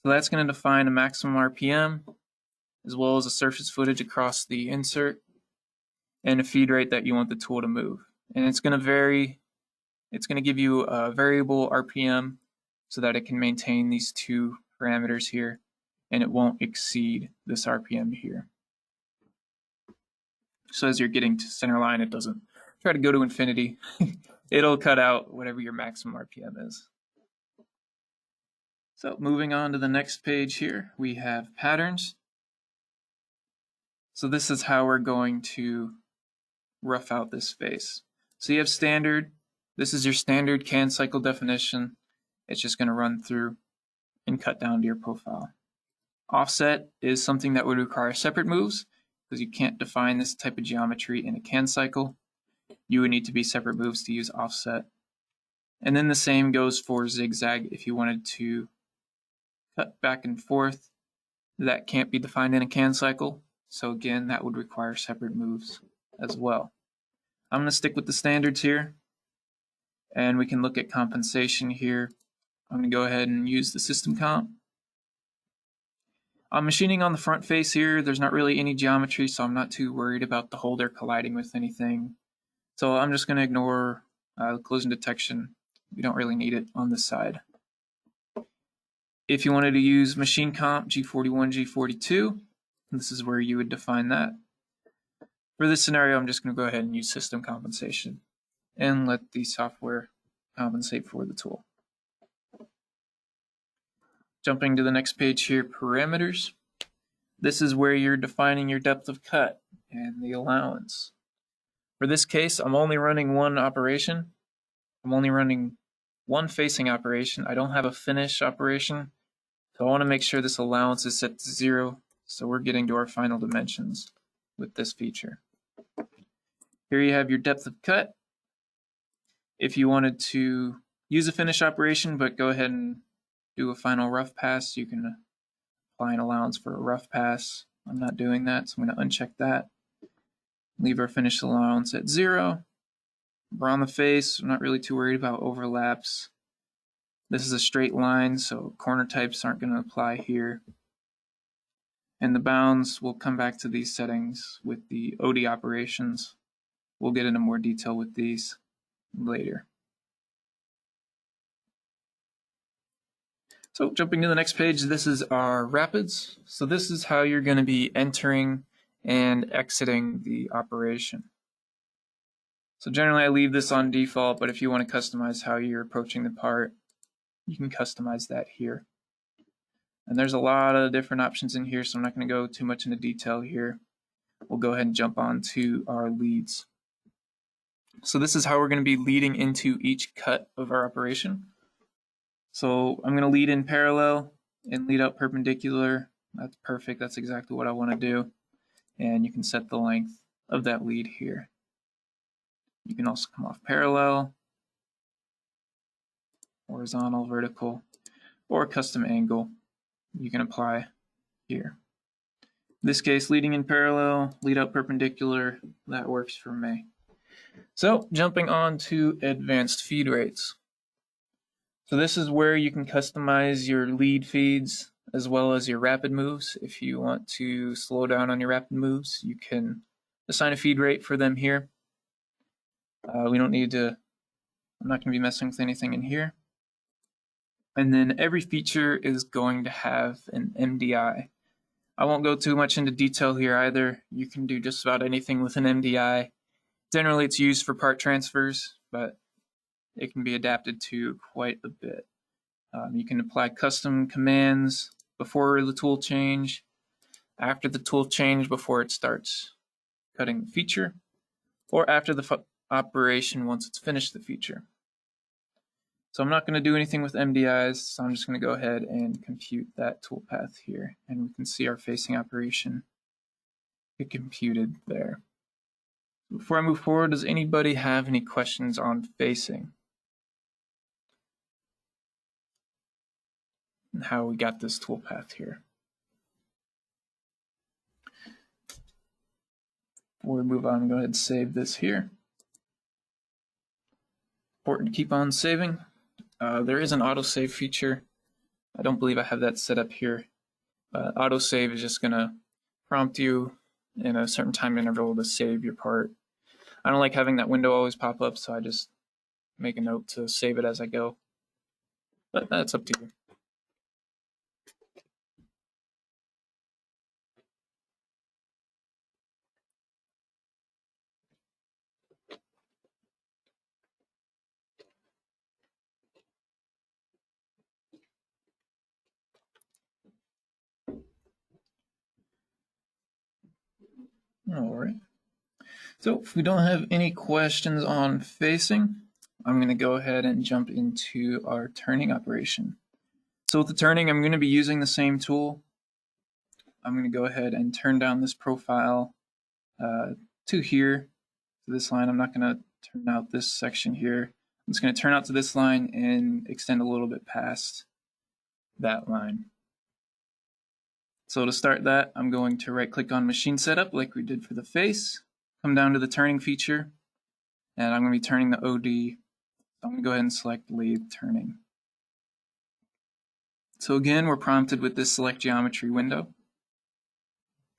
So that's going to define a maximum RPM, as well as a surface footage across the insert, and a feed rate that you want the tool to move. And it's going to vary. It's going to give you a variable RPM so that it can maintain these two parameters here, and it won't exceed this RPM here. So as you're getting to center line, it doesn't try to go to infinity. It'll cut out whatever your maximum RPM is. So moving on to the next page here, we have patterns. So this is how we're going to rough out this face. So you have standard. This is your standard CAN cycle definition. It's just going to run through and cut down to your profile. Offset is something that would require separate moves because you can't define this type of geometry in a CAN cycle. You would need to be separate moves to use offset. And then the same goes for zigzag. If you wanted to cut back and forth, that can't be defined in a CAN cycle. So again, that would require separate moves as well. I'm going to stick with the standards here, and we can look at compensation here. I'm going to go ahead and use the system comp. I'm machining on the front face here. There's not really any geometry, so I'm not too worried about the holder colliding with anything. So I'm just going to ignore collision detection. We don't really need it on this side. If you wanted to use machine comp G41, G42, this is where you would define that. For this scenario, I'm just going to go ahead and use system compensation and let the software compensate for the tool. Jumping to the next page here, parameters. This is where you're defining your depth of cut and the allowance. For this case, I'm only running one operation. I'm only running one facing operation. I don't have a finish operation. So I want to make sure this allowance is set to 0. So we're getting to our final dimensions with this feature. Here you have your depth of cut. If you wanted to use a finish operation, but go ahead and do a final rough pass, you can apply an allowance for a rough pass. I'm not doing that, so I'm going to uncheck that. Leave our finish allowance at 0. We're on the face. I'm not really too worried about overlaps. This is a straight line, so corner types aren't going to apply here. And the bounds, we'll come back to these settings with the OD operations. We'll get into more detail with these later. So jumping to the next page, this is our rapids. So this is how you're going to be entering and exiting the operation. So generally I leave this on default, but if you want to customize how you're approaching the part, you can customize that here. And there's a lot of different options in here, so I'm not going to go too much into detail here. We'll go ahead and jump on to our leads. So this is how we're going to be leading into each cut of our operation. So I'm going to lead in parallel and lead out perpendicular. That's perfect. That's exactly what I want to do. And you can set the length of that lead here. You can also come off parallel, horizontal, vertical, or custom angle you can apply here. In this case, leading in parallel, lead out perpendicular, that works for me. So jumping on to advanced feed rates. So this is where you can customize your lead feeds as well as your rapid moves. If you want to slow down on your rapid moves, you can assign a feed rate for them here. We don't need to, I'm not going to be messing with anything in here. And then every feature is going to have an MDI. I won't go too much into detail here either. You can do just about anything with an MDI. Generally, it's used for part transfers, but it can be adapted to quite a bit. You can apply custom commands before the tool change, after the tool change before it starts cutting the feature, or after the operation once it's finished the feature. So I'm not going to do anything with MDIs, so I'm just going to go ahead and compute that toolpath here, and we can see our facing operation get computed there. Before I move forward, does anybody have any questions on facing? And how we got this toolpath here? Before we move on, go ahead and save this here. Important to keep on saving. There is an autosave feature. I don't believe I have that set up here. Autosave is just going to prompt you in a certain time interval to save your part. I don't like having that window always pop up, so I just make a note to save it as I go. But that's up to you. All right. So if we don't have any questions on facing, I'm going to go ahead and jump into our turning operation. So with the turning, I'm going to be using the same tool. I'm going to go ahead and turn down this profile to here, to this line. I'm not going to turn out this section here. I'm just going to turn out to this line and extend a little bit past that line. So to start that, I'm going to right click on machine setup like we did for the face, come down to the turning feature, and I'm going to be turning the OD. I'm going to go ahead and select lathe turning. So again, we're prompted with this select geometry window.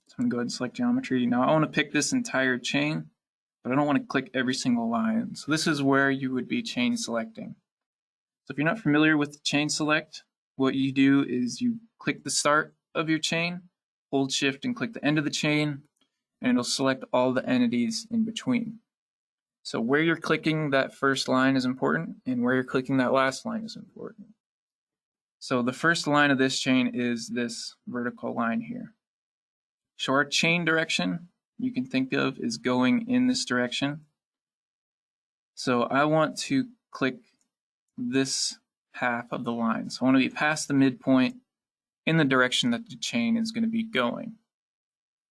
So I'm going to go ahead and select geometry. Now I want to pick this entire chain, but I don't want to click every single line. So this is where you would be chain selecting. So if you're not familiar with the chain select, what you do is you click the start of your chain, hold shift and click the end of the chain, and it'll select all the entities in between. So where you're clicking that first line is important, and where you're clicking that last line is important. So the first line of this chain is this vertical line here. So our chain direction you can think of is going in this direction. So I want to click this half of the line. So I want to be past the midpoint in the direction that the chain is going to be going.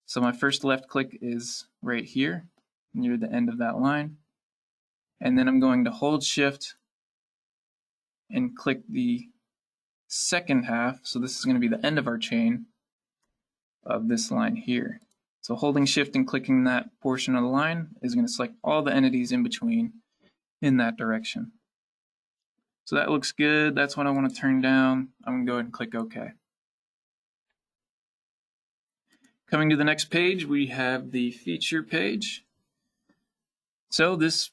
So my first left click is right here near the end of that line. And then I'm going to hold shift and click the second half. So this is going to be the end of our chain of this line here. So holding shift and clicking that portion of the line is going to select all the entities in between in that direction. So that looks good. That's what I want to turn down. I'm going to go ahead and click OK. Coming to the next page, we have the feature page. So this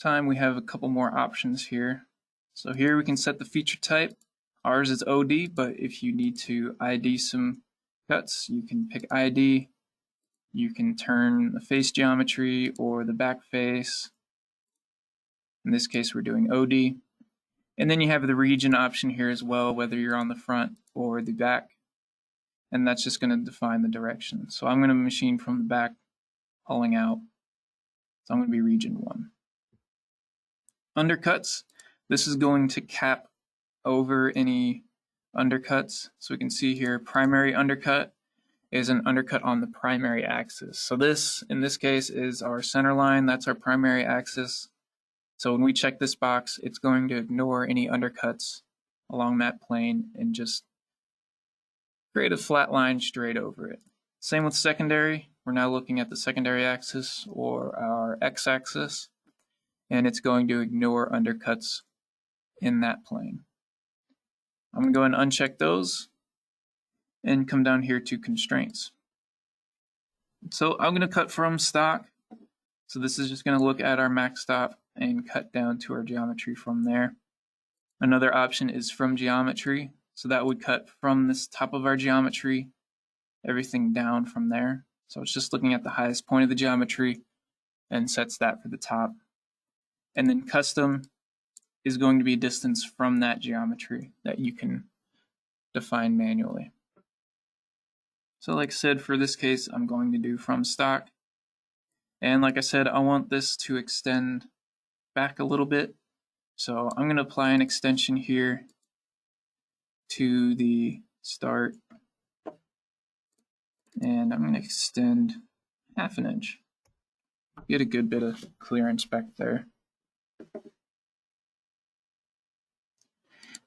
time we have a couple more options here. So here we can set the feature type. Ours is OD, but if you need to ID some cuts, you can pick ID. You can turn the face geometry or the back face. In this case, we're doing OD. And then you have the region option here as well, whether you're on the front or the back. And that's just going to define the direction. So I'm going to machine from the back, pulling out. So I'm going to be region 1. Undercuts. This is going to cap over any undercuts. So we can see here, primary undercut is an undercut on the primary axis. So this, in this case, is our center line. That's our primary axis. So when we check this box, it's going to ignore any undercuts along that plane and just create a flat line straight over it. Same with secondary. We're now looking at the secondary axis or our x-axis, and it's going to ignore undercuts in that plane. I'm going to go ahead and uncheck those and come down here to constraints. So I'm going to cut from stock. So this is just going to look at our max stop and cut down to our geometry from there. Another option is from geometry. So that would cut from this top of our geometry, everything down from there. So it's just looking at the highest point of the geometry and sets that for the top. And then custom is going to be distance from that geometry that you can define manually. So like I said, for this case, I'm going to do from stock. And like I said, I want this to extend back a little bit. So I'm going to apply an extension here to the start. And I'm going to extend 1/2 inch. Get a good bit of clearance back there.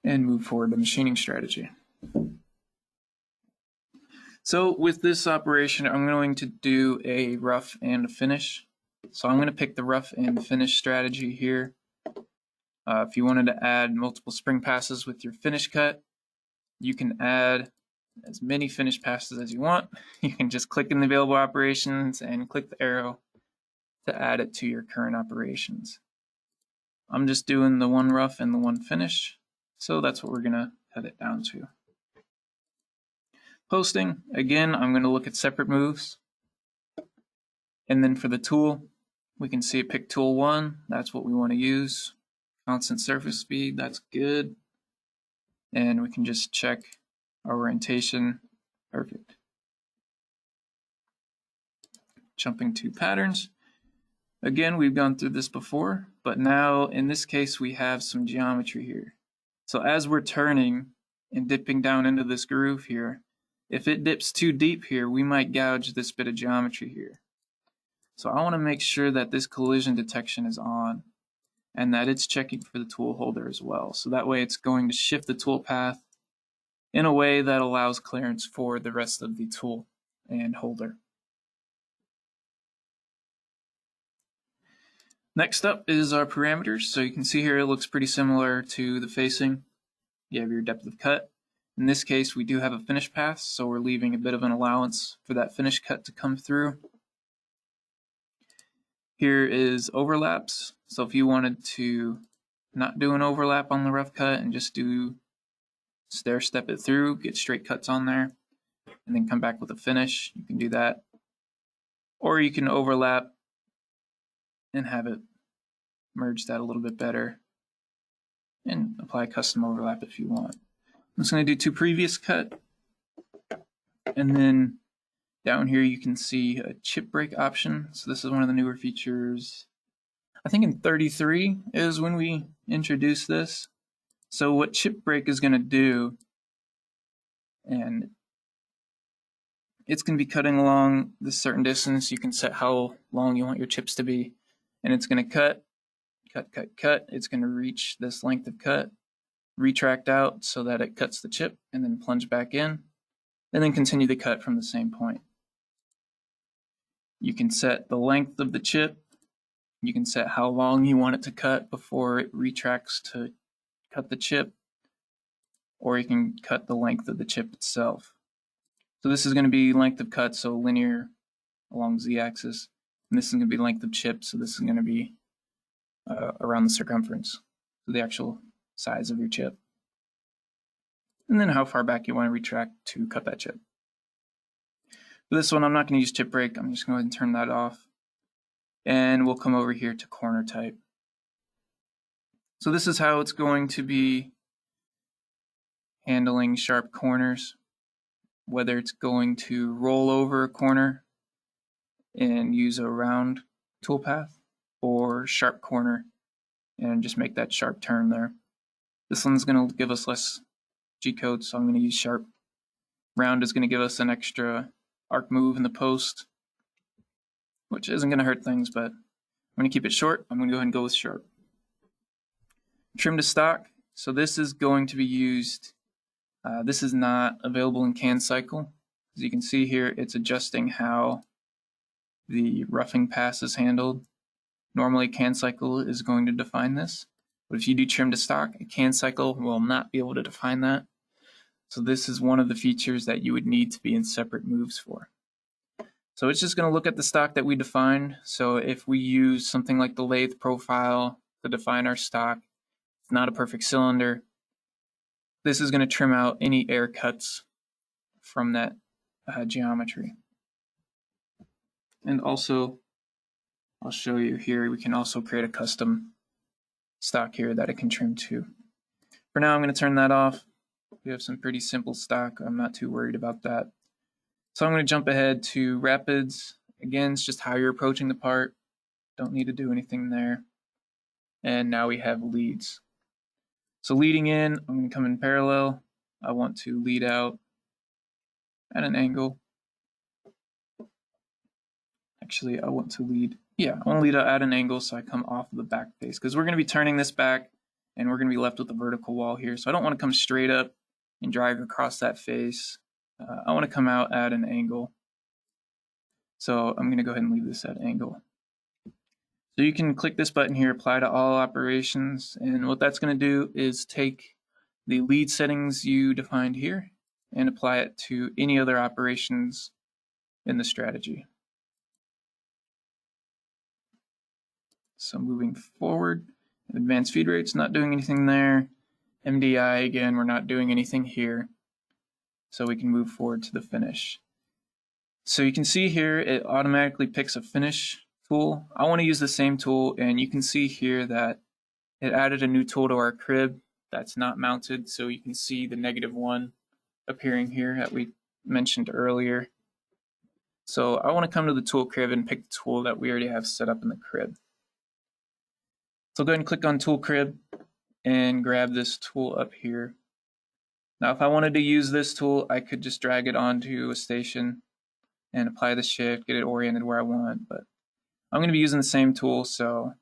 And move forward to machining strategy. So with this operation, I'm going to do a rough and a finish. So I'm going to pick the rough and finish strategy here. If you wanted to add multiple spring passes with your finish cut, you can add as many finish passes as you want. You can just click in the available operations and click the arrow to add it to your current operations. I'm just doing the one rough and the one finish, so that's what we're going to cut it down to. Posting, again, I'm going to look at separate moves. And then for the tool, we can see pick tool 1, that's what we want to use. Constant surface speed, that's good. And we can just check our orientation, perfect. Jumping to patterns. Again, we've gone through this before, but now in this case we have some geometry here. So as we're turning and dipping down into this groove here, if it dips too deep here, we might gouge this bit of geometry here. So I want to make sure that this collision detection is on and that it's checking for the tool holder as well. So that way it's going to shift the tool path in a way that allows clearance for the rest of the tool and holder. Next up is our parameters. So you can see here it looks pretty similar to the facing. You have your depth of cut. In this case, we do have a finish path, so we're leaving a bit of an allowance for that finish cut to come through. Here is overlaps. So if you wanted to not do an overlap on the rough cut and just do stair step it through, get straight cuts on there, and then come back with a finish, you can do that. Or you can overlap and have it merge that a little bit better and apply custom overlap if you want. I'm just going to do two previous cut, and then down here you can see a chip break option. So this is one of the newer features. I think in 33 is when we introduced this. So what chip break is going to do, and it's going to be cutting along this certain distance. You can set how long you want your chips to be, and it's going to cut. It's going to reach this length of cut, retract out so that it cuts the chip, and then plunge back in, and then continue the cut from the same point. You can set the length of the chip. You can set how long you want it to cut before it retracts to cut the chip, or you can cut the length of the chip itself. So this is going to be length of cut, so linear along z-axis, and this is going to be length of chip, so this is going to be around the circumference, so the actual size of your chip. And then how far back you want to retract to cut that chip. For this one, I'm not going to use chip break. I'm just going to go ahead and turn that off. And we'll come over here to corner type. So this is how it's going to be handling sharp corners, whether it's going to roll over a corner and use a round toolpath, or sharp corner and just make that sharp turn there. This one's going to give us less G-code, so I'm going to use sharp. Round is going to give us an extra arc move in the post, which isn't going to hurt things, but I'm going to keep it short. I'm going to go ahead and go with sharp. Trim to stock. So this is going to be used. This is not available in CAN cycle. As you can see here, it's adjusting how the roughing pass is handled. Normally, CAN cycle is going to define this, but if you do trim to stock, a CAN cycle will not be able to define that. So this is one of the features that you would need to be in separate moves for. So it's just going to look at the stock that we defined. So if we use something like the lathe profile to define our stock, it's not a perfect cylinder. This is going to trim out any air cuts from that geometry. And also, I'll show you here, we can also create a custom stock here that it can trim to. For now, I'm going to turn that off. We have some pretty simple stock. I'm not too worried about that. So I'm going to jump ahead to rapids. Again, it's just how you're approaching the part. Don't need to do anything there. And now we have leads. So leading in, I'm going to come in parallel. I want to lead out at an angle. Actually, I want to lead out at an angle, so I come off of the back face, because we're going to be turning this back and we're going to be left with a vertical wall here. So I don't want to come straight up and drive across that face. I want to come out at an angle. So I'm going to go ahead and leave this at angle. So So you can click this button here, apply to all operations, and what that's going to do is take the lead settings you defined here and apply it to any other operations in the strategy. So moving forward, advanced feed rates, not doing anything there. MDI, again, we're not doing anything here. So we can move forward to the finish. So you can see here, it automatically picks a finish tool. I want to use the same tool, and you can see here that it added a new tool to our crib that's not mounted. So you can see the -1 appearing here that we mentioned earlier. So I want to come to the tool crib and pick the tool that we already have set up in the crib. So go ahead and click on tool crib and grab this tool up here. Now if I wanted to use this tool, I could just drag it onto a station and apply the shift, get it oriented where I want, but I'm going to be using the same tool, so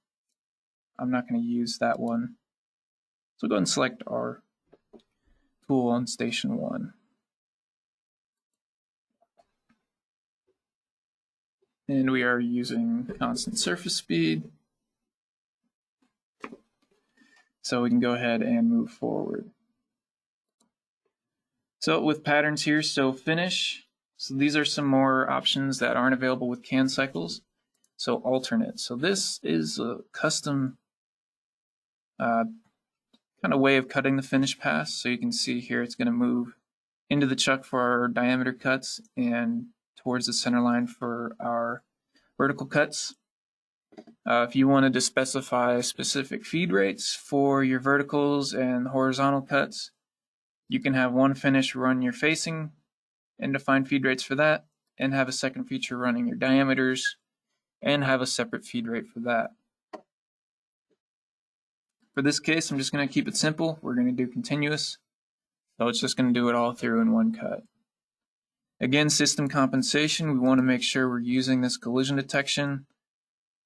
I'm not going to use that one. So go ahead and select our tool on station 1. And we are using constant surface speed. So we can go ahead and move forward. So with patterns here, so finish. So these are some more options that aren't available with CAN cycles. So alternate. So this is a custom kind of way of cutting the finish pass. So you can see here it's going to move into the chuck for our diameter cuts and towards the center line for our vertical cuts. If you wanted to specify specific feed rates for your verticals and horizontal cuts, you can have one finish run your facing and define feed rates for that, and have a second feature running your diameters and have a separate feed rate for that. For this case, I'm just going to keep it simple. We're going to do continuous, so it's just going to do it all through in one cut. Again, system compensation, we want to make sure we're using this collision detection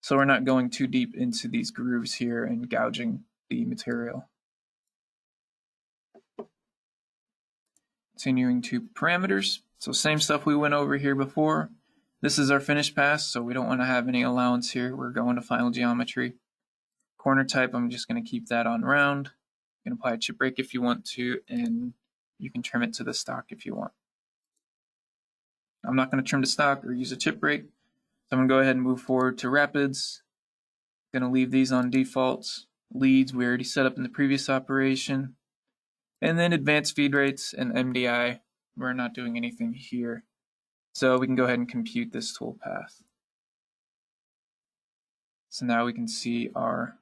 so we're not going too deep into these grooves here and gouging the material. Continuing to parameters, so same stuff we went over here before. This is our finish pass, so we don't want to have any allowance here. We're going to final geometry. Corner type, I'm just going to keep that on round. You can apply a chip break if you want to, and you can trim it to the stock if you want. I'm not going to trim to stock or use a chip break, so I'm going to go ahead and move forward to rapids. I'm going to leave these on defaults. Leads we already set up in the previous operation. And then advanced feed rates and MDI, we're not doing anything here. So we can go ahead and compute this tool path. So now we can see our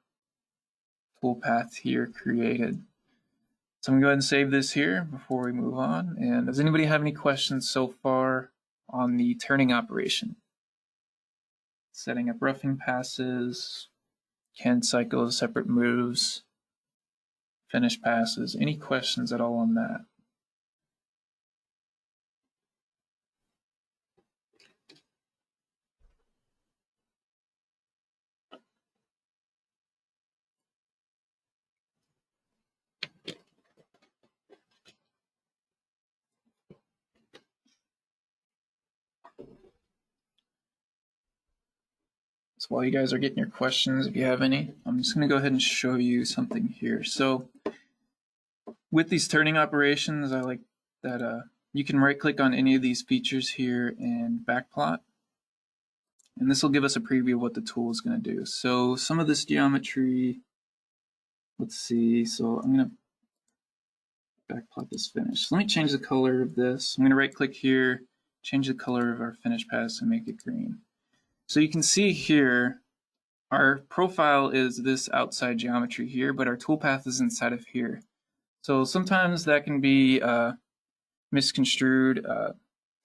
tool path here created. So I'm going to go ahead and save this here before we move on. And does anybody have any questions so far on the turning operation? Setting up roughing passes, CAN cycles, separate moves, finish passes. Any questions at all on that? So while you guys are getting your questions, if you have any, I'm just going to go ahead and show you something here. So with these turning operations, I like that you can right click on any of these features here and backplot. And this will give us a preview of what the tool is going to do. So some of this geometry, let's see, so I'm going to backplot this finish. So let me change the color of this. I'm going to right click here, change the color of our finish pass and make it green. So you can see here, our profile is this outside geometry here, but our toolpath is inside of here. So sometimes that can be misconstrued.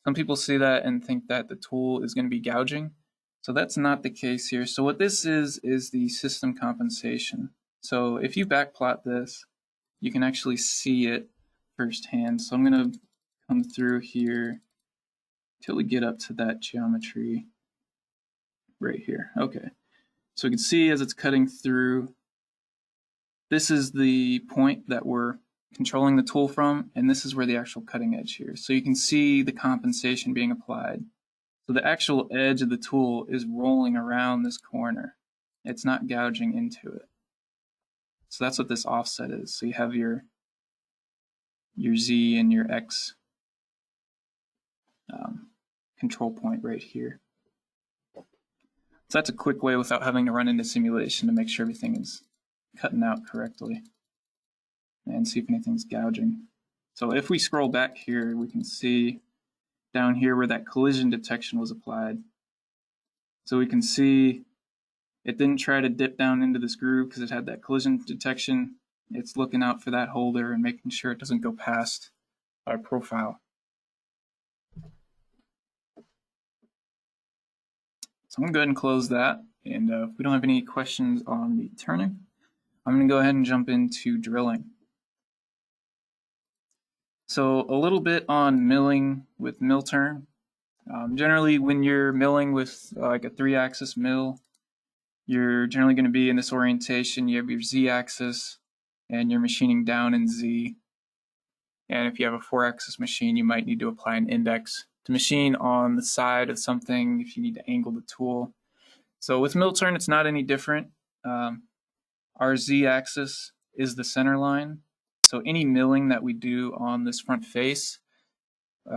Some people see that and think that the tool is going to be gouging. So that's not the case here. So what this is the system compensation. So if you backplot this, you can actually see it firsthand. So I'm going to come through here till we get up to that geometry right here. Okay, so we can see as it's cutting through, this is the point that we're controlling the tool from, and this is where the actual cutting edge here. So you can see the compensation being applied. So the actual edge of the tool is rolling around this corner, it's not gouging into it. So that's what this offset is. So you have your Z and your X control point right here. So that's a quick way without having to run into simulation to make sure everything is cutting out correctly and see if anything's gouging. So if we scroll back here, we can see down here where that collision detection was applied. So we can see it didn't try to dip down into this groove because it had that collision detection. It's looking out for that holder and making sure it doesn't go past our profile. So I'm going to go ahead and close that. And if we don't have any questions on the turning, I'm going to go ahead and jump into drilling. So a little bit on milling with mill turn. Generally, when you're milling with like a 3-axis mill, you're generally going to be in this orientation. You have your Z-axis, and you're machining down in Z. And if you have a 4-axis machine, you might need to apply an index to machine on the side of something if you need to angle the tool. So with mill turn, it's not any different. Our Z-axis is the center line. So any milling that we do on this front face,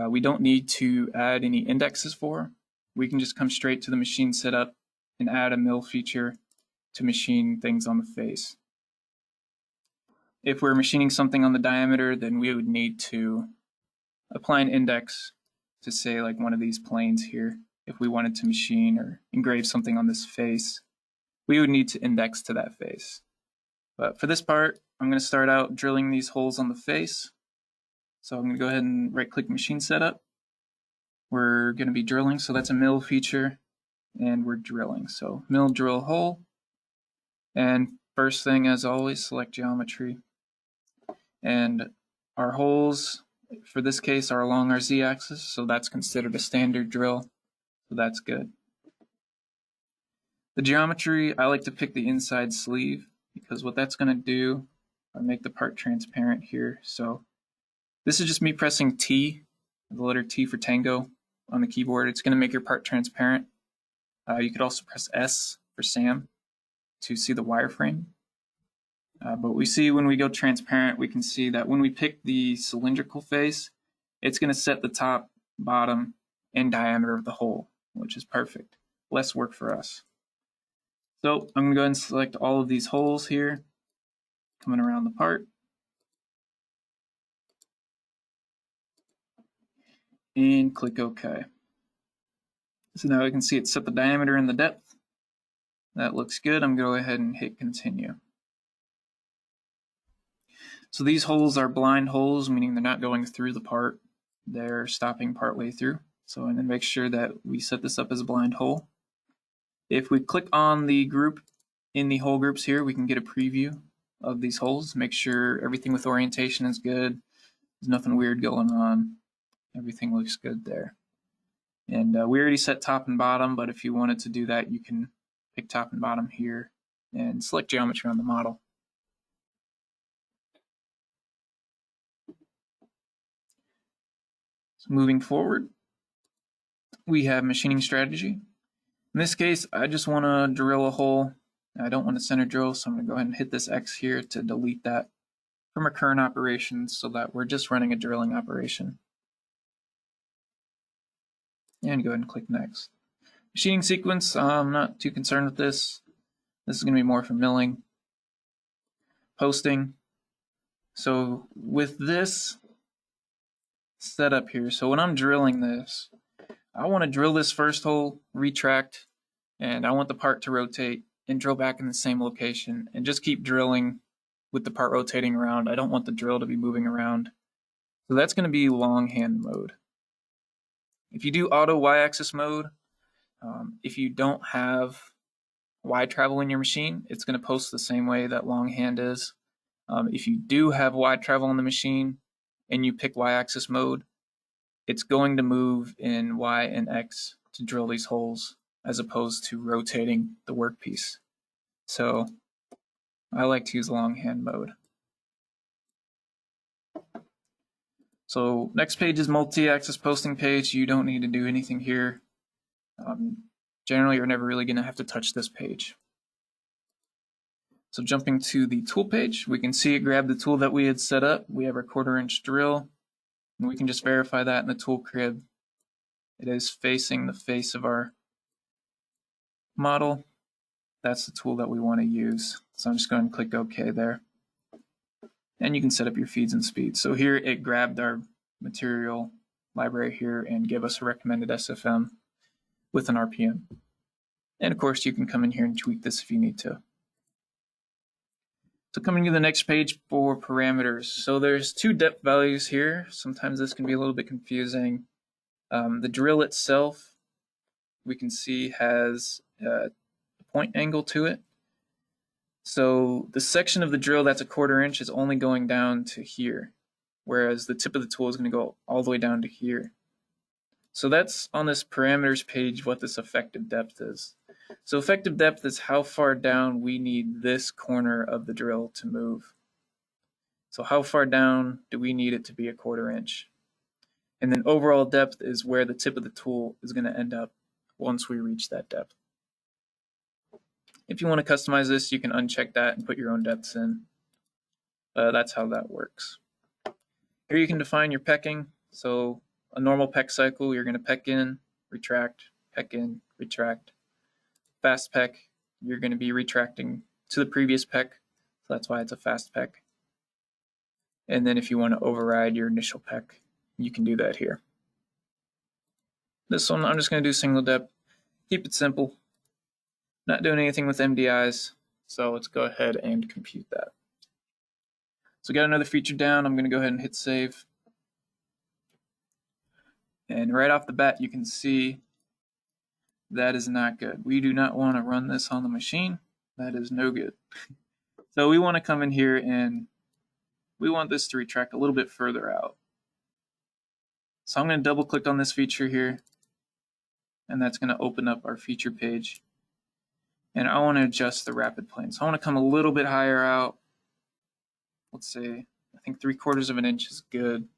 we don't need to add any indexes for. We can just come straight to the machine setup and add a mill feature to machine things on the face. If we're machining something on the diameter, then we would need to apply an index to say like one of these planes here. If we wanted to machine or engrave something on this face, we would need to index to that face. But for this part, I'm going to start out drilling these holes on the face. So I'm going to go ahead and right-click Machine Setup. We're going to be drilling, so that's a mill feature, and we're drilling. So mill, drill, hole. And first thing, as always, select geometry. And our holes, for this case, are along our Z-axis, so that's considered a standard drill. So that's good. The geometry, I like to pick the inside sleeve, because what that's going to do, I'll make the part transparent here. So this is just me pressing T, the letter T for Tango on the keyboard. It's going to make your part transparent. You could also press S for Sam to see the wireframe. But we see when we go transparent, we can see that when we pick the cylindrical face, it's going to set the top, bottom, and diameter of the hole, which is perfect. Less work for us. So I'm going to go ahead and select all of these holes here, coming around the part. And click OK. So now we can see it set the diameter and the depth. That looks good. I'm going to go ahead and hit continue. So these holes are blind holes, meaning they're not going through the part. They're stopping partway through. So I'm going to make sure that we set this up as a blind hole. If we click on the group in the hole groups here, we can get a preview of these holes. Make sure everything with orientation is good. There's nothing weird going on. Everything looks good there. And we already set top and bottom, but if you wanted to do that, you can pick top and bottom here and select geometry on the model. So moving forward, we have machining strategy. In this case, I just want to drill a hole. I don't want to center drill, so I'm going to go ahead and hit this X here to delete that from our current operations so that we're just running a drilling operation. And go ahead and click next. Machining sequence, I'm not too concerned with this. This is going to be more for milling. Posting. So with this setup here, so when I'm drilling this, I want to drill this first hole, retract, and I want the part to rotate and drill back in the same location and just keep drilling with the part rotating around. I don't want the drill to be moving around. So that's going to be longhand mode. If you do auto Y-axis mode, if you don't have Y travel in your machine, it's going to post the same way that longhand is. If you do have Y travel on the machine and you pick Y-axis mode, it's going to move in Y and X to drill these holes as opposed to rotating the workpiece. So I like to use longhand mode. So next page is multi-axis posting page. You don't need to do anything here. Generally, you're never really going to have to touch this page. So jumping to the tool page, we can see it grabbed the tool that we had set up. We have our 1/4" drill, and we can just verify that in the tool crib. It is facing the face of our model. That's the tool that we want to use. So I'm just going to click OK there. And you can set up your feeds and speeds. So here it grabbed our material library here and give us a recommended SFM with an RPM. And of course, you can come in here and tweak this if you need to. So coming to the next page for parameters. So there's 2 depth values here. Sometimes this can be a little bit confusing. The drill itself, we can see has a point angle to it. So the section of the drill that's a 1/4" is only going down to here, whereas the tip of the tool is going to go all the way down to here. So that's on this parameters page what this effective depth is. So effective depth is how far down we need this corner of the drill to move. So how far down do we need it to be a 1/4"? And then overall depth is where the tip of the tool is going to end up once we reach that depth. If you want to customize this, you can uncheck that and put your own depths in. That's how that works. Here you can define your pecking. So a normal peck cycle, you're going to peck in, retract, peck in, retract. Fast peck, you're going to be retracting to the previous peck. So that's why it's a fast peck. And then if you want to override your initial peck, you can do that here. This one, I'm just going to do single depth. Keep it simple. Not doing anything with MDIs, so let's go ahead and compute that. So got another feature down. I'm going to go ahead and hit save. And right off the bat, you can see that is not good. We do not want to run this on the machine. That is no good. So we want to come in here and we want this to retract a little bit further out. So I'm going to double click on this feature here, and that's going to open up our feature page. And I want to adjust the rapid plane. So I want to come a little bit higher out. Let's say, I think 3/4 inch is good.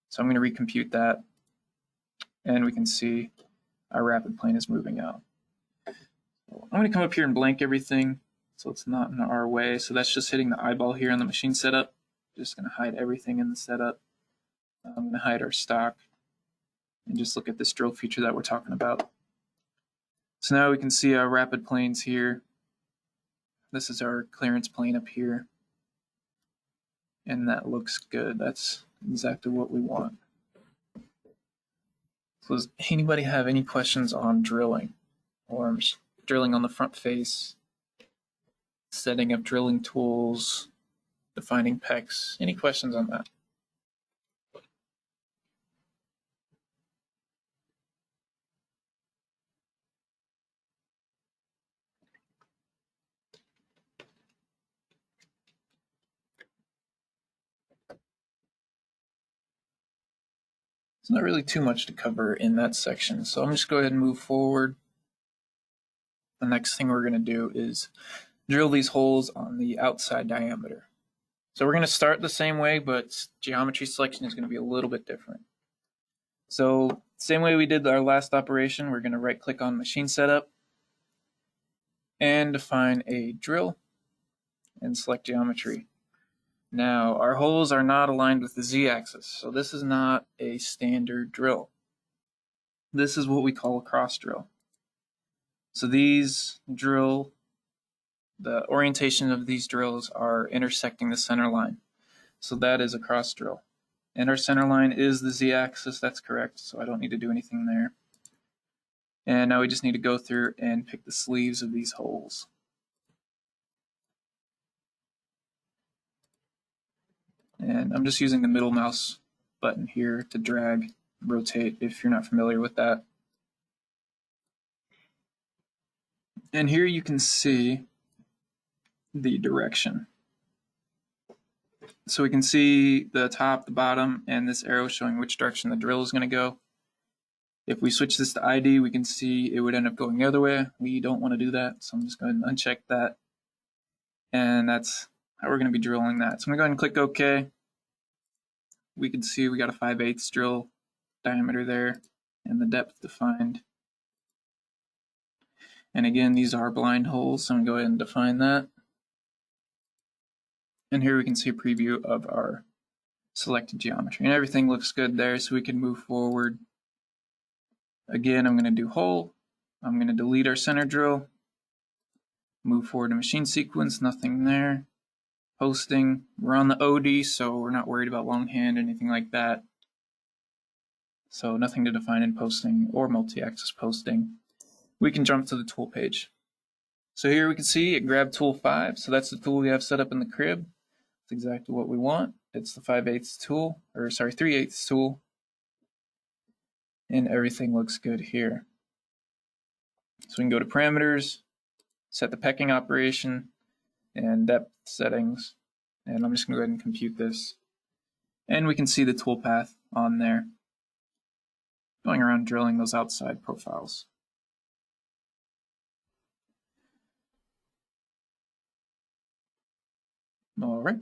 So I'm going to recompute that. And we can see our rapid plane is moving out. So I'm going to come up here and blank everything so it's not in our way. So that's just hitting the eyeball here on the machine setup. Just going to hide everything in the setup. I'm going to hide our stock and just look at this drill feature that we're talking about. So now we can see our rapid planes here. This is our clearance plane up here. And that looks good. That's exactly what we want. So does anybody have any questions on drilling? Or drilling on the front face, setting up drilling tools, defining pecs? Any questions on that? There's not really too much to cover in that section, so I'm just going to go ahead and move forward. The next thing we're going to do is drill these holes on the outside diameter. So we're going to start the same way, but geometry selection is going to be a little bit different. So same way we did our last operation, we're going to right click on machine setup and define a drill and select geometry. Now our holes are not aligned with the z-axis, so this is not a standard drill. This is what we call a cross drill. So these drill, the orientation of these drills are intersecting the center line. So that is a cross drill. And our center line is the z-axis, that's correct, so I don't need to do anything there. And now we just need to go through and pick the sleeves of these holes. And I'm just using the middle mouse button here to drag, rotate, if you're not familiar with that. And here you can see the direction. So we can see the top, the bottom, and this arrow showing which direction the drill is going to go. If we switch this to ID, we can see it would end up going the other way. We don't want to do that, so I'm just going to uncheck that. And that's how we're going to be drilling that. So I'm going to go ahead and click OK. We can see we got a 5/8 drill diameter there and the depth defined. And again, these are blind holes, so I'm going to go ahead and define that. And here we can see a preview of our selected geometry. And everything looks good there, so we can move forward. Again, I'm going to do hole. I'm going to delete our center drill. Move forward to machine sequence, nothing there. Posting, we're on the OD, so we're not worried about longhand or anything like that. So nothing to define in posting or multi-axis posting. We can jump to the tool page. So here we can see it grabbed tool 5. So that's the tool we have set up in the crib. It's exactly what we want. It's the 5/8 tool, or sorry, 3/8 tool. And everything looks good here. So we can go to parameters, set the pecking operation, and depth settings. And I'm just going to go ahead and compute this. And we can see the toolpath on there, going around drilling those outside profiles. All right,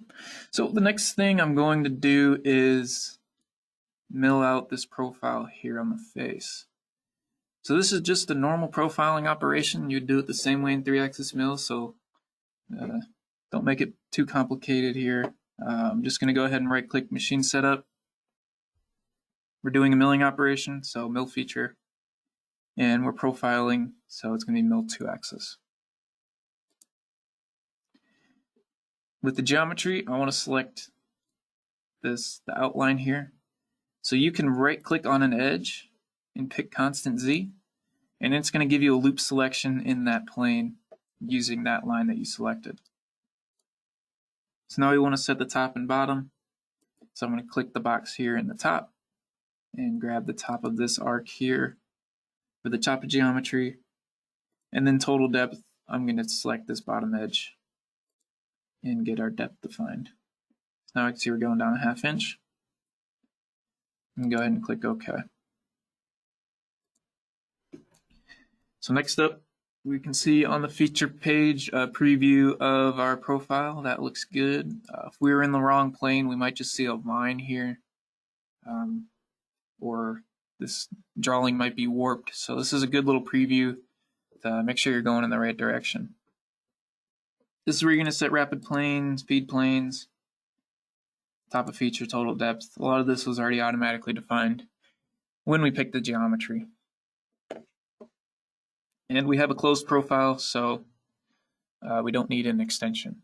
so the next thing I'm going to do is mill out this profile here on the face. So this is just a normal profiling operation. You'd do it the same way in 3-axis mill, so don't make it too complicated here. I'm just going to go ahead and right-click Machine Setup. We're doing a milling operation, so mill feature, and we're profiling, so it's going to be mill 2-axis. With the geometry, I want to select the outline here. So you can right-click on an edge and pick constant Z, and it's going to give you a loop selection in that plane using that line that you selected. So now we want to set the top and bottom. So I'm going to click the box here in the top and grab the top of this arc here for the top of geometry. And then total depth, I'm going to select this bottom edge and get our depth defined. Now I can see we're going down a 1/2 inch. And go ahead and click OK. So next up, we can see on the feature page a preview of our profile. That looks good. If we were in the wrong plane, we might just see a line here, or this drawing might be warped. So this is a good little preview to make sure you're going in the right direction. This is where you're going to set rapid planes, speed planes, top of feature, total depth. A lot of this was already automatically defined when we picked the geometry. And we have a closed profile, so we don't need an extension.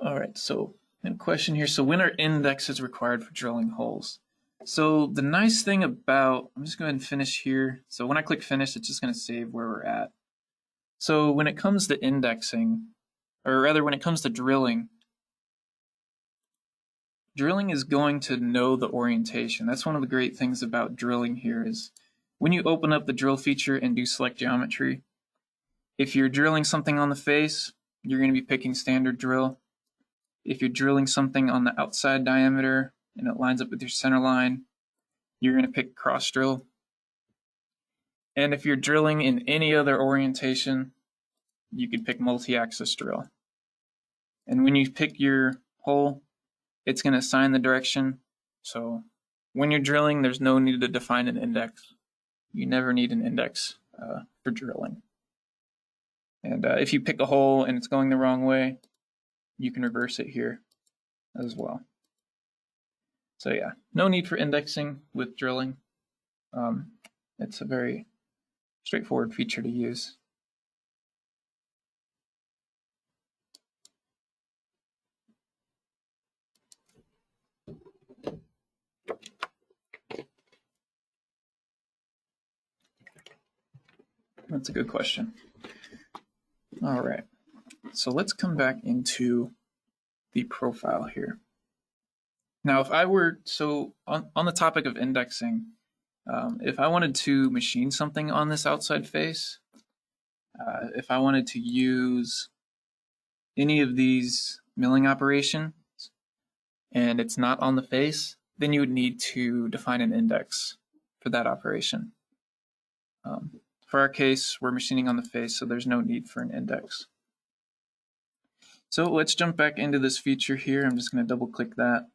All right, so a question here. So when are indexes required for drilling holes? So the nice thing about, I'm just going to go ahead and finish here. So when I click finish, it's just going to save where we're at. So when it comes to indexing, or rather when it comes to drilling, drilling is going to know the orientation. That's one of the great things about drilling here is when you open up the drill feature and do select geometry, if you're drilling something on the face, you're going to be picking standard drill. If you're drilling something on the outside diameter and it lines up with your center line, you're going to pick cross drill. And if you're drilling in any other orientation, you could pick multi-axis drill. And when you pick your hole, it's going to assign the direction. So when you're drilling, there's no need to define an index. You never need an index for drilling. And if you pick a hole and it's going the wrong way, you can reverse it here as well. So yeah, no need for indexing with drilling. It's a very straightforward feature to use. That's a good question. All right, so let's come back into the profile here. Now, if I were, so on the topic of indexing, if I wanted to machine something on this outside face, if I wanted to use any of these milling operations and it's not on the face, then you would need to define an index for that operation. For our case, we're machining on the face, so there's no need for an index. So let's jump back into this feature here. I'm just going to double click that.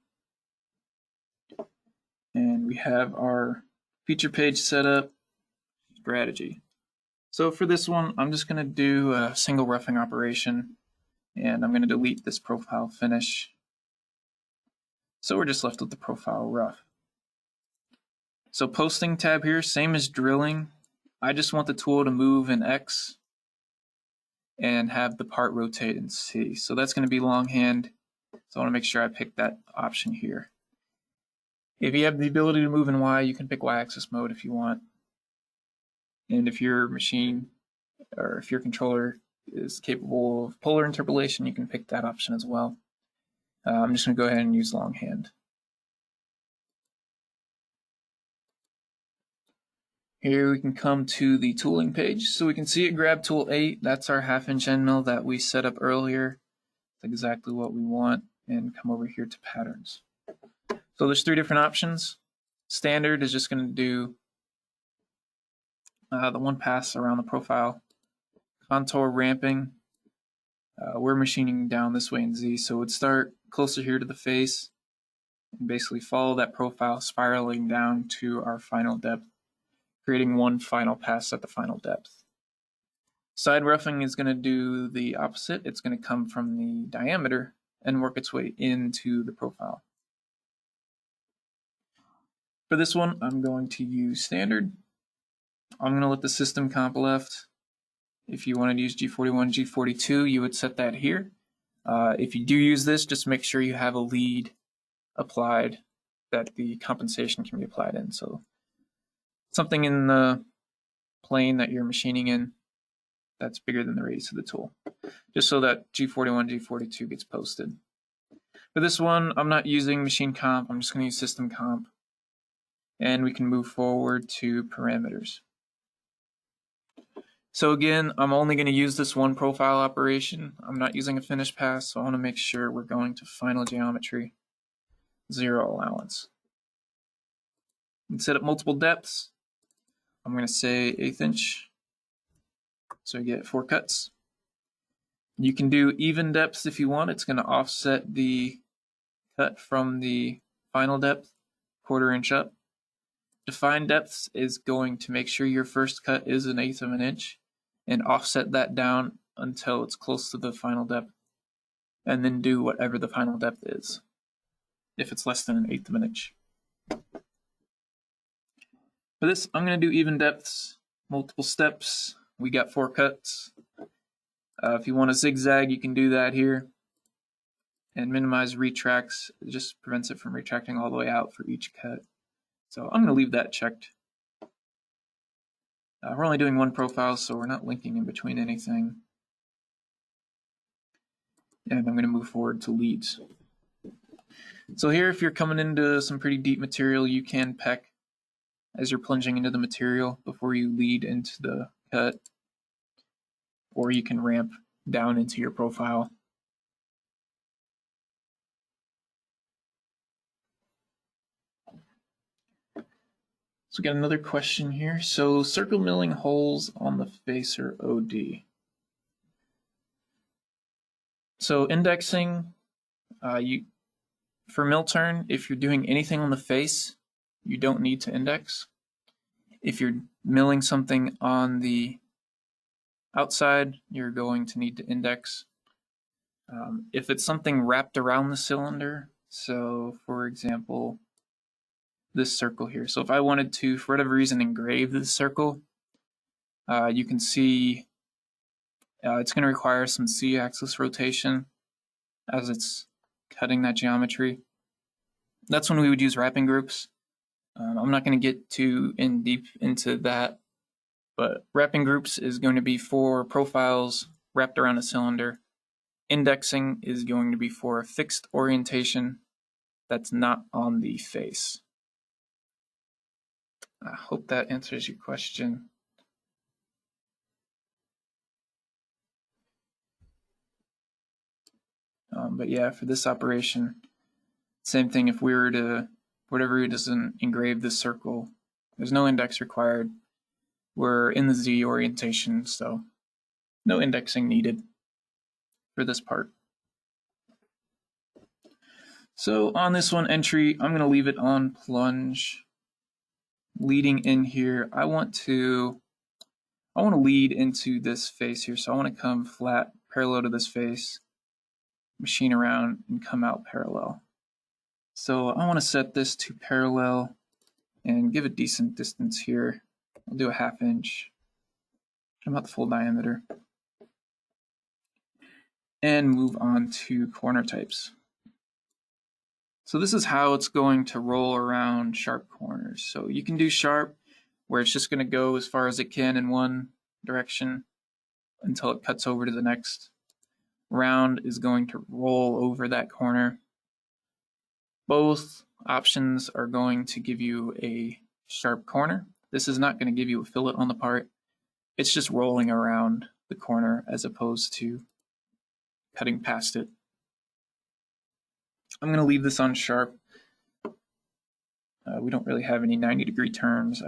And we have our feature page set up, strategy. So for this one, I'm just going to do a single roughing operation. And I'm going to delete this profile finish. So we're just left with the profile rough. So posting tab here, same as drilling. I just want the tool to move in X and have the part rotate in C. So that's going to be longhand. So I want to make sure I pick that option here. If you have the ability to move in Y, you can pick Y-axis mode if you want. And if your machine or if your controller is capable of polar interpolation, you can pick that option as well. I'm just going to go ahead and use longhand. Here we can come to the tooling page. So we can see it grab tool 8. That's our 1/2" end mill that we set up earlier. It's exactly what we want. And come over here to patterns. So there's 3 different options. Standard is just going to do the one pass around the profile. Contour ramping, we're machining down this way in Z, so it would start closer here to the face and basically follow that profile, spiraling down to our final depth, creating one final pass at the final depth. Side roughing is going to do the opposite. It's going to come from the diameter and work its way into the profile. For this one, I'm going to use standard. I'm going to let the system comp left. If you wanted to use G41, G42, you would set that here. If you do use this, just make sure you have a lead applied that the compensation can be applied in. So something in the plane that you're machining in that's bigger than the radius of the tool, just so that G41, G42 gets posted. For this one, I'm not using machine comp. I'm just going to use system comp. And we can move forward to parameters. So again, I'm only going to use this one profile operation. I'm not using a finish pass, so I want to make sure we're going to final geometry, 0 allowance. And set up multiple depths. I'm going to say 1/8 inch, so you get 4 cuts. You can do even depths if you want. It's going to offset the cut from the final depth, 1/4 inch up. Define depths is going to make sure your first cut is 1/8 of an inch and offset that down until it's close to the final depth, and then do whatever the final depth is if it's less than 1/8 of an inch. For this, I'm going to do even depths, multiple steps. We got 4 cuts. If you want to zigzag, you can do that here. And minimize retracts. It just prevents it from retracting all the way out for each cut. So I'm going to leave that checked. We're only doing one profile, so we're not linking in between anything. And I'm going to move forward to leads. So here, if you're coming into some pretty deep material, you can peck as you're plunging into the material before you lead into the cut. Or you can ramp down into your profile. So we got another question here. So circle milling holes on the face are OD. So indexing, for mill turn, if you're doing anything on the face, you don't need to index. If you're milling something on the outside, you're going to need to index. If it's something wrapped around the cylinder, so for example, this circle here. So if I wanted to, for whatever reason, engrave this circle, you can see it's going to require some Z-axis rotation as it's cutting that geometry. That's when we would use wrapping groups. I'm not going to get too in deep into that, but wrapping groups is going to be for profiles wrapped around a cylinder. Indexing is going to be for a fixed orientation that's not on the face. I hope that answers your question. But yeah, for this operation, same thing. If we were to, for whatever reason, engrave this circle, there's no index required. We're in the Z orientation, so no indexing needed for this part. So on this one, entry, I'm going to leave it on plunge. Leading in here, I want to lead into this face here, so I want to come flat parallel to this face machine around and come out parallel. So I want to set this to parallel and give a decent distance here. I'll do a 1/2 inch, about the full diameter, and move on to corner types. So this is how it's going to roll around sharp corners. So you can do sharp, where it's just going to go as far as it can in one direction until it cuts over to the next. Round is going to roll over that corner. Both options are going to give you a sharp corner. This is not going to give you a fillet on the part. It's just rolling around the corner as opposed to cutting past it. I'm going to leave this on sharp. We don't really have any 90-degree turns.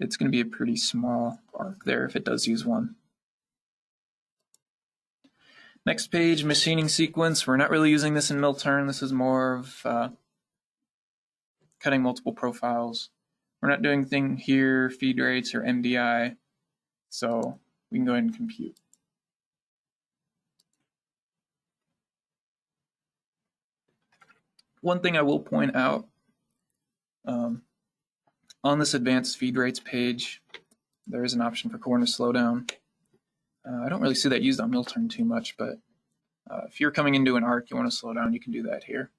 It's going to be a pretty small arc there if it does use one. Next page, machining sequence. We're not really using this in mill turn. This is more of cutting multiple profiles. We're not doing anything here, feed rates or MDI, so we can go ahead and compute. One thing I will point out, on this advanced feed rates page, there is an option for corner slowdown. I don't really see that used on mill turn too much, but if you're coming into an arc, you want to slow down, you can do that here.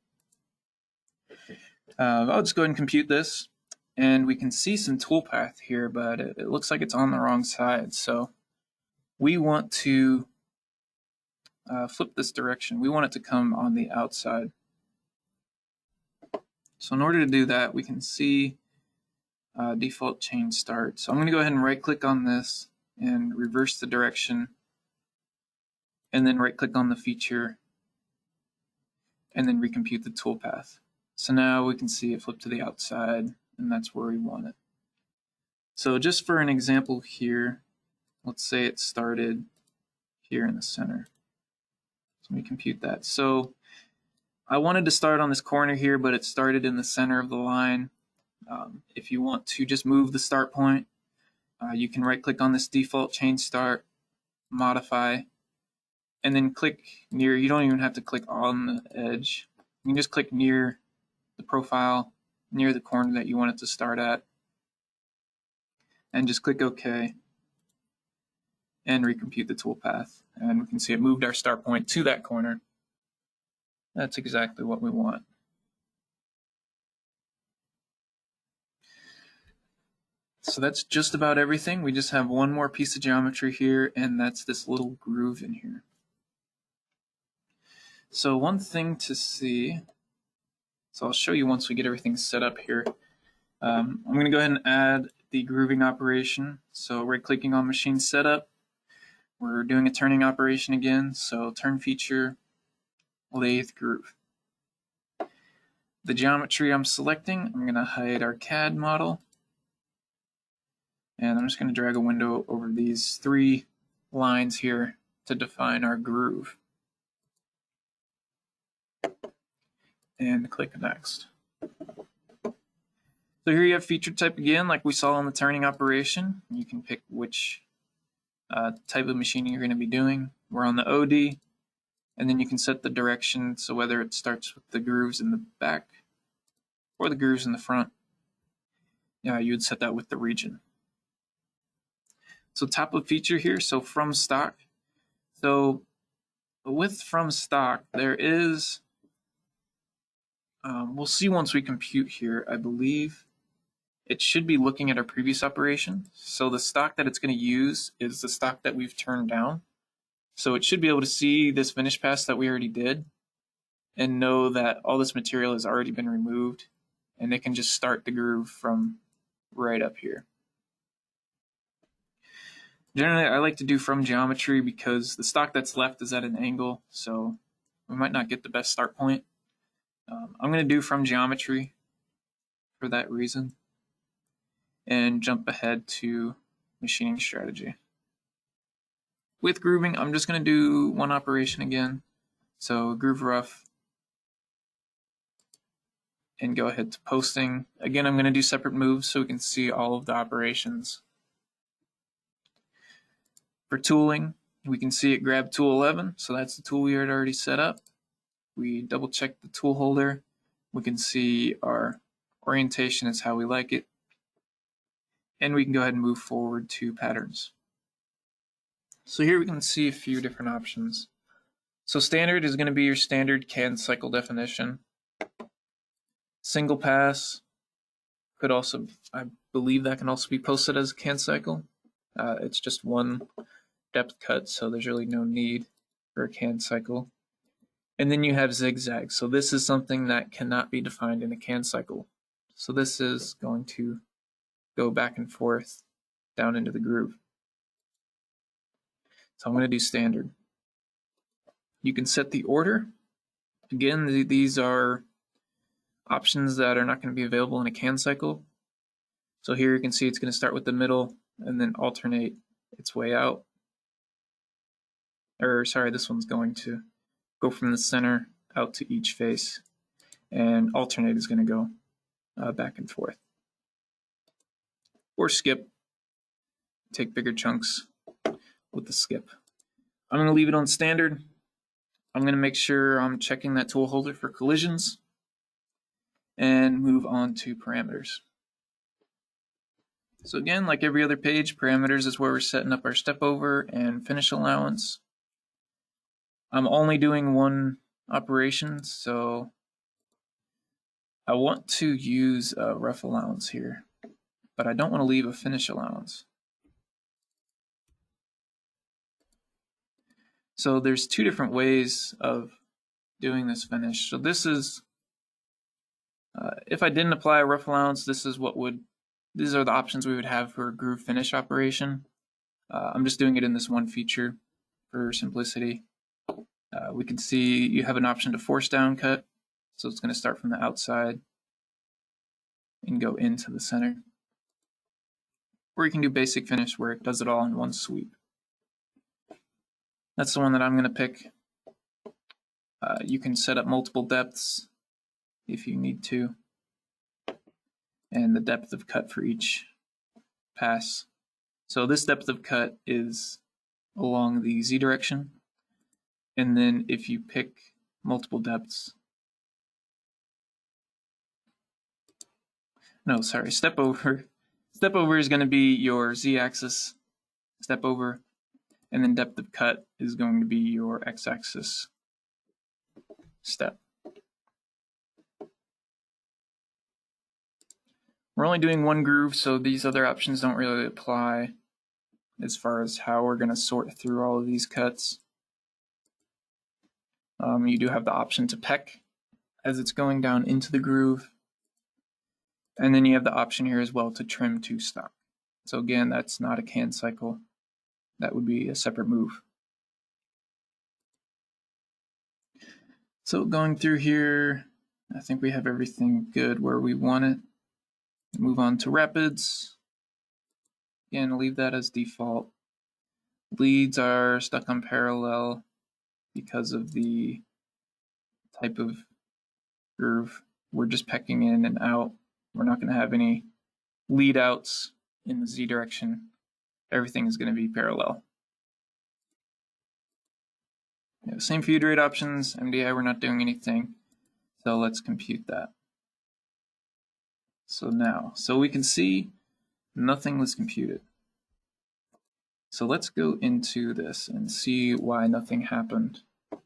I'll just go ahead and compute this, and we can see some toolpath here, but it looks like it's on the wrong side. So we want to flip this direction. We want it to come on the outside. So in order to do that, we can see default change start. So I'm going to go ahead and right click on this and reverse the direction, and then right click on the feature and then recompute the toolpath. So now we can see it flip to the outside, and that's where we want it. So just for an example here, let's say it started here in the center. So let me compute that. So I wanted to start on this corner here, but it started in the center of the line. If you want to just move the start point, you can right click on this default change start, modify, and then click near. You don't even have to click on the edge. You can just click near the profile, near the corner that you want it to start at, and just click OK and recompute the toolpath. And we can see it moved our start point to that corner. That's exactly what we want. So that's just about everything. We just have one more piece of geometry here, and that's this little groove in here. So one thing to see, so I'll show you once we get everything set up here. I'm going to go ahead and add the grooving operation. So right clicking on machine setup, we're doing a turning operation again. So turn feature, lathe groove. The geometry I'm selecting, I'm going to hide our CAD model. And I'm just going to drag a window over these 3 lines here to define our groove. And click next. So here you have feature type again, like we saw in the turning operation. You can pick which type of machining you're going to be doing. We're on the OD, and then you can set the direction, so whether it starts with the grooves in the back or the grooves in the front, you would set that with the region. So top of feature here, so from stock. So with from stock, there is, we'll see once we compute here, I believe it should be looking at our previous operation. So the stock that it's going to use is the stock that we've turned down. So it should be able to see this finish pass that we already did and know that all this material has already been removed, and it can just start the groove from right up here. Generally, I like to do from geometry because the stock that's left is at an angle, so we might not get the best start point. I'm going to do from geometry for that reason and jump ahead to machining strategy. With grooving, I'm just going to do one operation again. So groove rough and go ahead to posting. Again, I'm going to do separate moves so we can see all of the operations. For tooling, We can see it grab tool 11, so that's the tool we had already set up. We double check the tool holder. We can see our orientation is how we like it. And we can go ahead and move forward to patterns. So here we can see a few different options. So standard is going to be your standard CAD cycle definition. Single pass could also, I believe that can also be posted as a CAD cycle. It's just one depth cut, so there's really no need for a CAD cycle. And then you have zigzag. So this is something that cannot be defined in a CAD cycle. So this is going to go back and forth down into the groove. So I'm going to do standard. You can set the order. Again, these are options that are not going to be available in a CAD cycle. So here you can see it's going to start with the middle and then alternate its way out. Or sorry, this one's going to go from the center out to each face, and alternate is going to go back and forth. Or skip, take bigger chunks with the skip. I'm going to leave it on standard. I'm going to make sure I'm checking that tool holder for collisions and move on to parameters. So again, like every other page, parameters is where we're setting up our step over and finish allowance. I'm only doing one operation, so I want to use a rough allowance here, but I don't want to leave a finish allowance. So there's two different ways of doing this finish. So this is, if I didn't apply a rough allowance, these are the options we would have for a groove finish operation. I'm just doing it in this one feature for simplicity. We can see you have an option to force down cut. So it's going to start from the outside and go into the center. Or you can do basic finish where it does it all in one sweep. That's the one that I'm going to pick. You can set up multiple depths if you need to, and the depth of cut for each pass. So this depth of cut is along the Z direction, and then if you pick multiple depths, step over. Step over is going to be your Z-axis step over, and then depth of cut is going to be your X-axis step. We're only doing one groove, so these other options don't really apply as far as how we're going to sort through all of these cuts. You do have the option to peck as it's going down into the groove. And then you have the option here as well to trim to stock. So again, that's not a CAD cycle. That would be a separate move. So going through here, I think we have everything good where we want it. Move on to rapids. Again, leave that as default. Leads are stuck on parallel because of the type of groove. We're just pecking in and out. We're not going to have any lead outs in the Z direction. Everything is going to be parallel. Same feed rate options. MDI, we're not doing anything. So let's compute that. So we can see nothing was computed. So let's go into this and see why nothing happened. So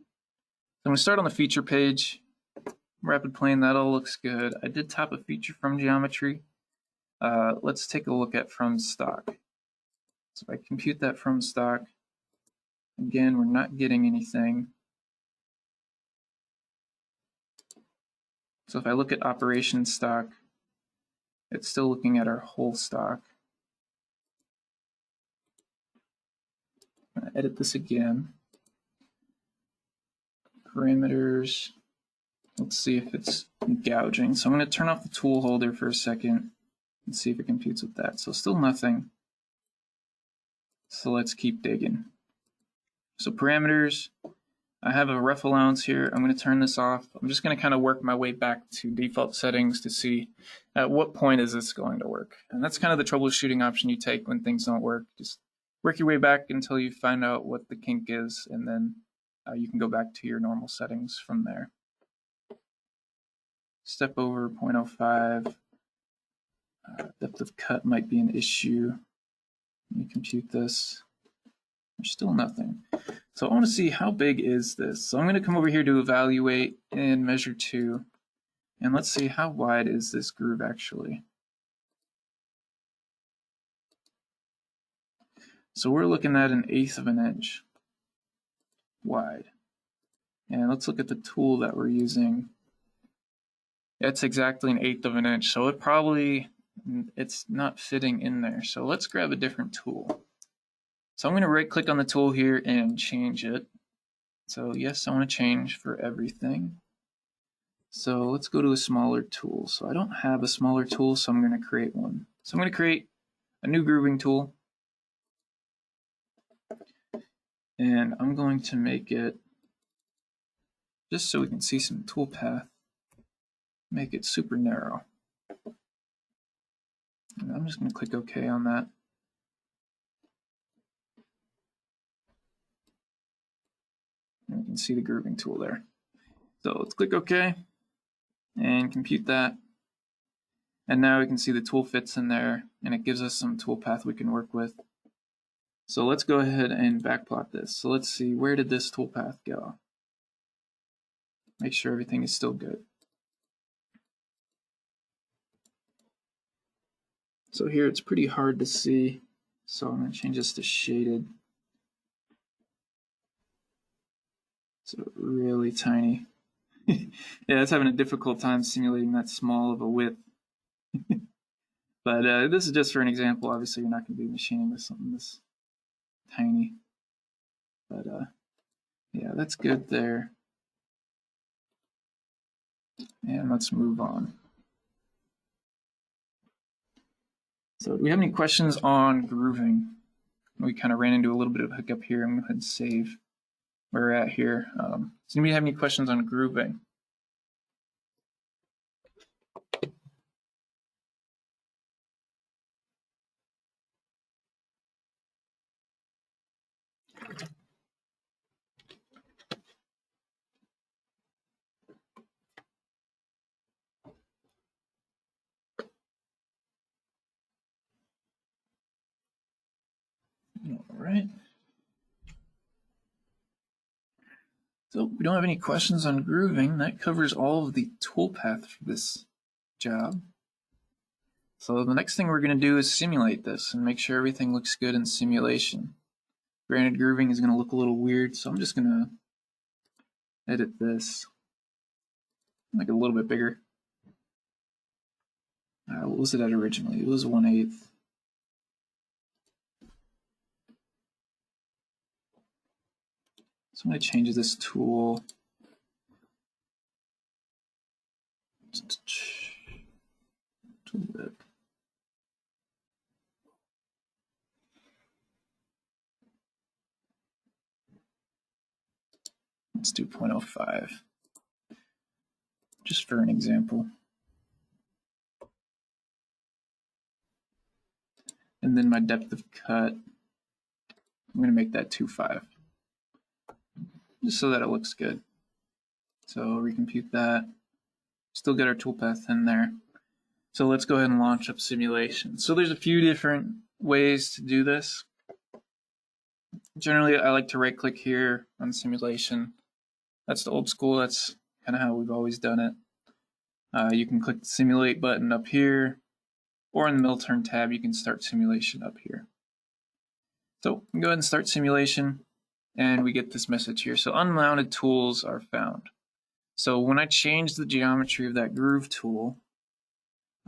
I'm going to start on the feature page. Rapid plane, that all looks good. I did top a feature from geometry. Let's take a look at from stock. So if I compute that from stock, again, we're not getting anything. So if I look at operation stock, it's still looking at our whole stock. I'm going to edit this again. Parameters. Let's see if it's gouging. So I'm going to turn off the tool holder for a second and see if it computes with that. So still nothing. So let's keep digging. So parameters, I have a rough allowance here. I'm going to turn this off. I'm just going to kind of work my way back to default settings to see at what point is this going to work. And that's kind of the troubleshooting option you take when things don't work. Just work your way back until you find out what the kink is, and then you can go back to your normal settings from there. Step over 0.05. Depth of cut might be an issue. Let me compute this. There's still nothing. So I want to see how big is this. So I'm going to come over here to evaluate and measure 2. And let's see how wide is this groove actually. So we're looking at 1/8 of an inch wide. And let's look at the tool that we're using. It's exactly 1/8 of an inch. So it's not fitting in there. So let's grab a different tool. So I'm going to right click on the tool here and change it. So yes, I want to change for everything. So let's go to a smaller tool. So I don't have a smaller tool, so I'm going to create one. So I'm going to create a new grooving tool. And I'm going to make it, just so we can see some toolpath, make it super narrow. And I'm just going to click OK on that. And you can see the grooving tool there. So let's click OK and compute that. And now we can see the tool fits in there, and it gives us some toolpath we can work with. So let's go ahead and backplot this. So let's see, where did this toolpath go? Make sure everything is still good. So here it's pretty hard to see, so I'm going to change this to shaded. So really tiny. Yeah, it's having a difficult time simulating that small of a width. But this is just for an example. Obviously, you're not going to be machining with something this tiny. But yeah, that's good there. And let's move on. So do we have any questions on grooving? We kind of ran into a little bit of a hiccup here. I'm going to go ahead and save where we're at here. Does anybody have any questions on grooving? All right. So we don't have any questions on grooving. That covers all of the toolpath for this job. So the next thing we're going to do is simulate this and make sure everything looks good in simulation. Granted, grooving is going to look a little weird, so I'm just going to edit this, make it a little bit bigger. What was it at originally? It was 1/8. So I'm going to change this tool to width. Let's do 0.05, just for an example. And then my depth of cut, I'm going to make that 2.5, just so that it looks good. So recompute that. Still get our toolpath in there. So let's go ahead and launch up simulation. So there's a few different ways to do this. Generally, I like to right click here on simulation. That's the old school. That's kind of how we've always done it. You can click the simulate button up here, or in the middle turn tab, you can start simulation up here. So go ahead and start simulation, and we get this message here. So unmounted tools are found. So when I change the geometry of that groove tool,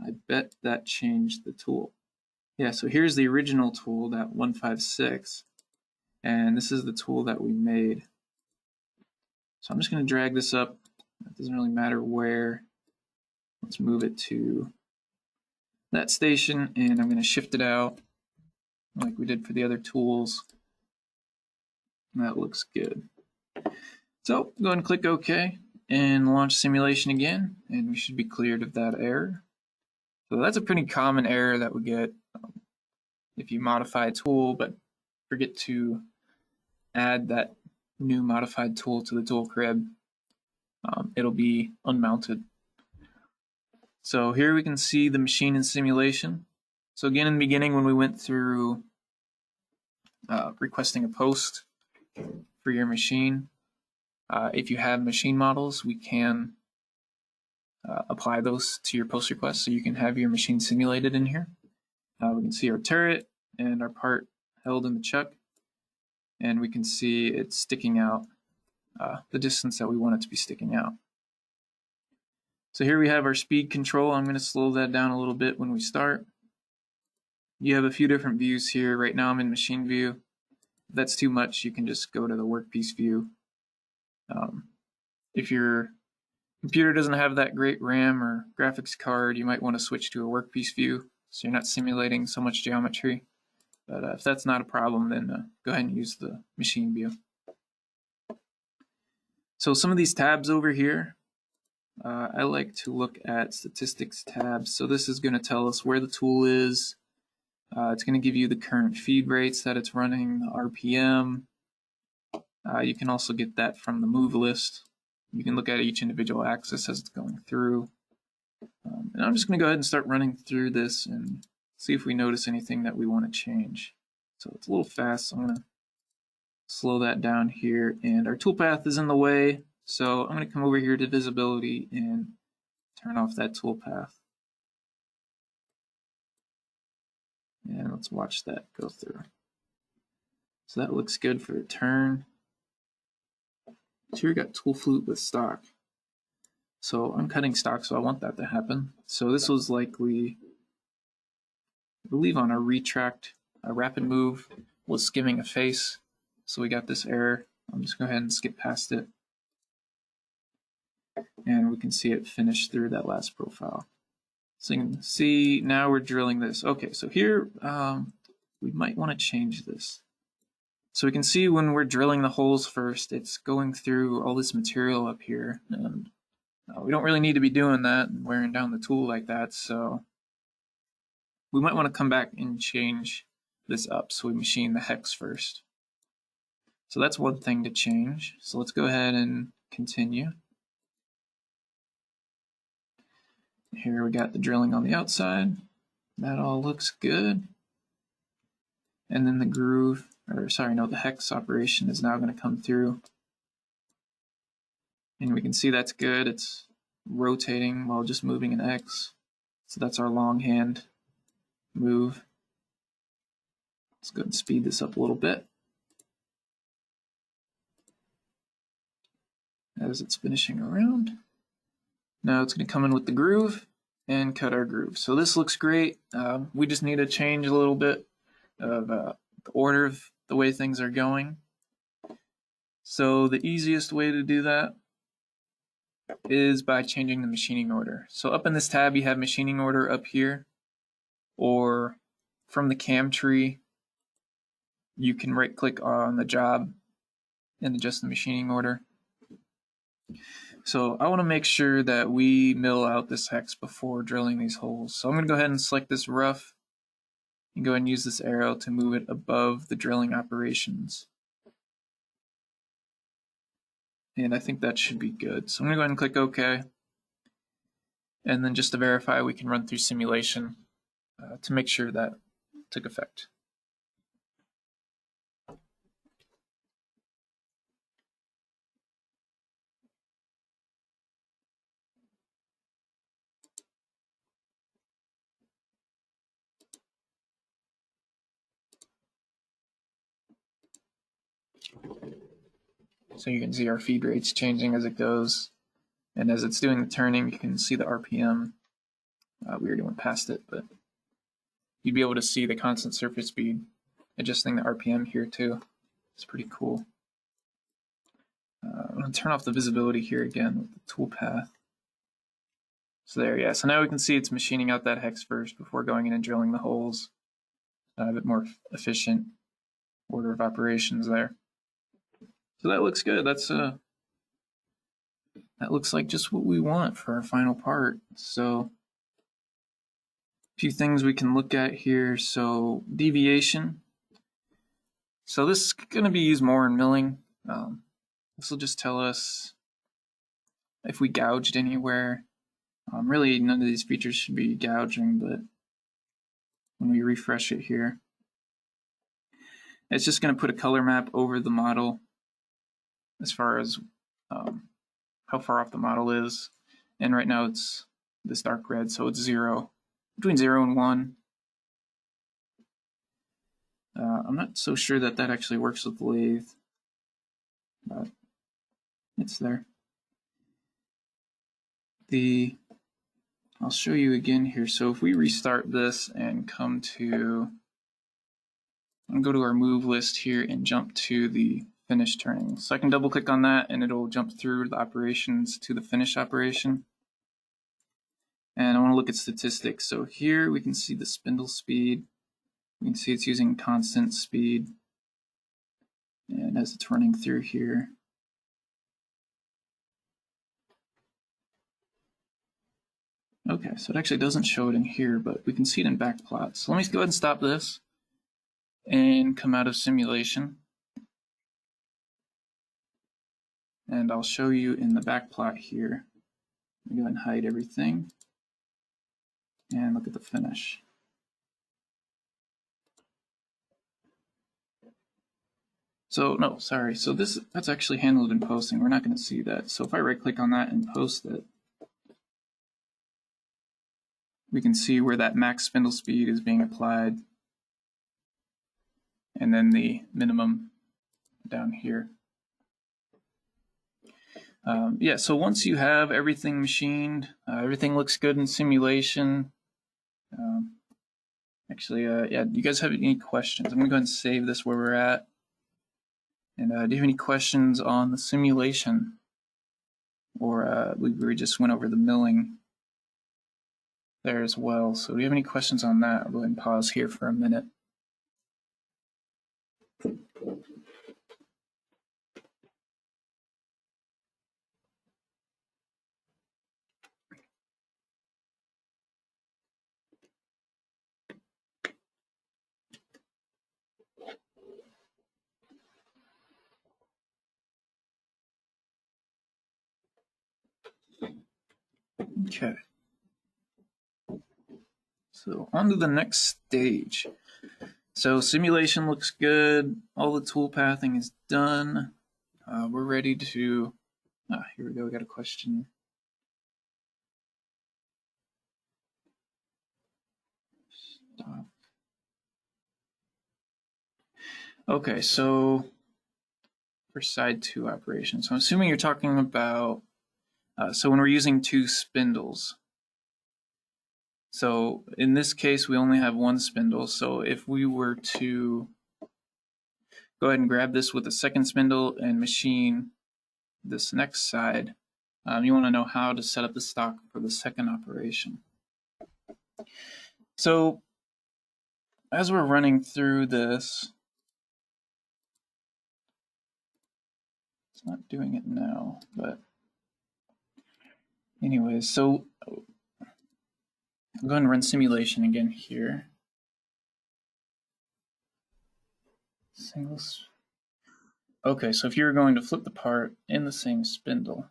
I bet that changed the tool. Yeah, so here's the original tool, that 156, and this is the tool that we made. So I'm just going to drag this up. It doesn't really matter where. Let's move it to that station, and I'm going to shift it out like we did for the other tools. That looks good. So go ahead and click OK and launch simulation again, and we should be cleared of that error. So that's a pretty common error that we get if you modify a tool, but forget to add that new modified tool to the tool crib, it'll be unmounted. So here we can see the machine in simulation. So again, in the beginning when we went through requesting a post for your machine, if you have machine models, we can apply those to your post request so you can have your machine simulated in here. We can see our turret and our part held in the chuck, and we can see it's sticking out the distance that we want it to be sticking out. So here we have our speed control. I'm going to slow that down a little bit when we start. You have a few different views here. Right now I'm in machine view. If that's too much, you can just go to the workpiece view. If your computer doesn't have that great RAM or graphics card, you might want to switch to a workpiece view so you're not simulating so much geometry. But if that's not a problem, then go ahead and use the machine view. So some of these tabs over here, I like to look at statistics tabs. So this is going to tell us where the tool is. It's going to give you the current feed rates that it's running, the RPM. You can also get that from the move list. You can look at each individual axis as it's going through. And I'm just going to go ahead and start running through this and see if we notice anything that we want to change. So it's a little fast, so I'm going to slow that down here. And our toolpath is in the way, so I'm going to come over here to visibility and turn off that toolpath. And let's watch that go through. So that looks good for a turn. So here we got tool flute with stock. So I'm cutting stock, so I want that to happen. So this was likely, I believe on a retract, a rapid move was skimming a face. So we got this error. I'll just go ahead and skip past it. And we can see it finish through that last profile. So you can see now we're drilling this. Okay, so here we might want to change this. So we can see when we're drilling the holes first, it's going through all this material up here. And we don't really need to be doing that and wearing down the tool like that. So we might want to come back and change this up. So we machine the hex first. So that's one thing to change. So let's go ahead and continue. Here we got the drilling on the outside. That all looks good. And then the groove, or sorry, no, the hex operation is now going to come through. And we can see that's good. It's rotating while just moving an X. So that's our longhand move. Let's go ahead and speed this up a little bit. As it's finishing around. Now it's going to come in with the groove and cut our groove. So this looks great. We just need to change a little bit of the order of the way things are going. So the easiest way to do that is by changing the machining order. So up in this tab you have machining order up here, or from the CAM tree you can right click on the job and adjust the machining order. So I want to make sure that we mill out this hex before drilling these holes. So I'm going to go ahead and select this rough and go ahead and use this arrow to move it above the drilling operations. And I think that should be good. So I'm going to go ahead and click OK. And then just to verify, we can run through simulation to make sure that took effect. So you can see our feed rates changing as it goes. And as it's doing the turning, you can see the RPM. We already went past it, but you'd be able to see the constant surface speed adjusting the RPM here too. It's pretty cool. I'm going to turn off the visibility here again with the toolpath. So there, yeah. So now we can see it's machining out that hex first before going in and drilling the holes. A bit more efficient order of operations there. So that looks good. That looks like just what we want for our final part. So a few things we can look at here. So deviation. So this is going to be used more in milling. This will just tell us if we gouged anywhere. Really, none of these features should be gouging, but when we refresh it here, it's just going to put a color map over the model as far as how far off the model is. And right now it's this dark red, so it's 0. Between 0 and 1. I'm not so sure that that actually works with lathe, but it's there. I'll show you again here. So if we restart this and come to, I'm going to go to our move list here and jump to the finish turning. So I can double click on that and it'll jump through the operations to the finish operation. And I want to look at statistics. So here we can see the spindle speed. We can see it's using constant speed. And as it's running through here, okay, so it actually doesn't show it in here, but we can see it in backplot. So let me go ahead and stop this and come out of simulation. And I'll show you in the backplot here. Let me go ahead and hide everything and look at the finish. So no, sorry. So that's actually handled in posting. We're not going to see that. So if I right click on that and post it, we can see where that max spindle speed is being applied. And then the minimum down here. Yeah, so once you have everything machined, everything looks good in simulation. Yeah, do you guys have any questions? I'm going to go ahead and save this where we're at. And do you have any questions on the simulation? Or we just went over the milling there as well. So do you have any questions on that? I'll go ahead and pause here for a minute. Okay. So on to the next stage. So simulation looks good. All the tool pathing is done. We're ready to, here we go, we got a question. Stop. Okay, so for side 2 operations, so I'm assuming you're talking about, so when we're using 2 spindles. So in this case, we only have 1 spindle. So if we were to go ahead and grab this with a second spindle and machine this next side, you want to know how to set up the stock for the second operation. So as we're running through this, it's not doing it now, but anyways, so I'll go ahead and run simulation again here. Okay, so if you're going to flip the part in the same spindle.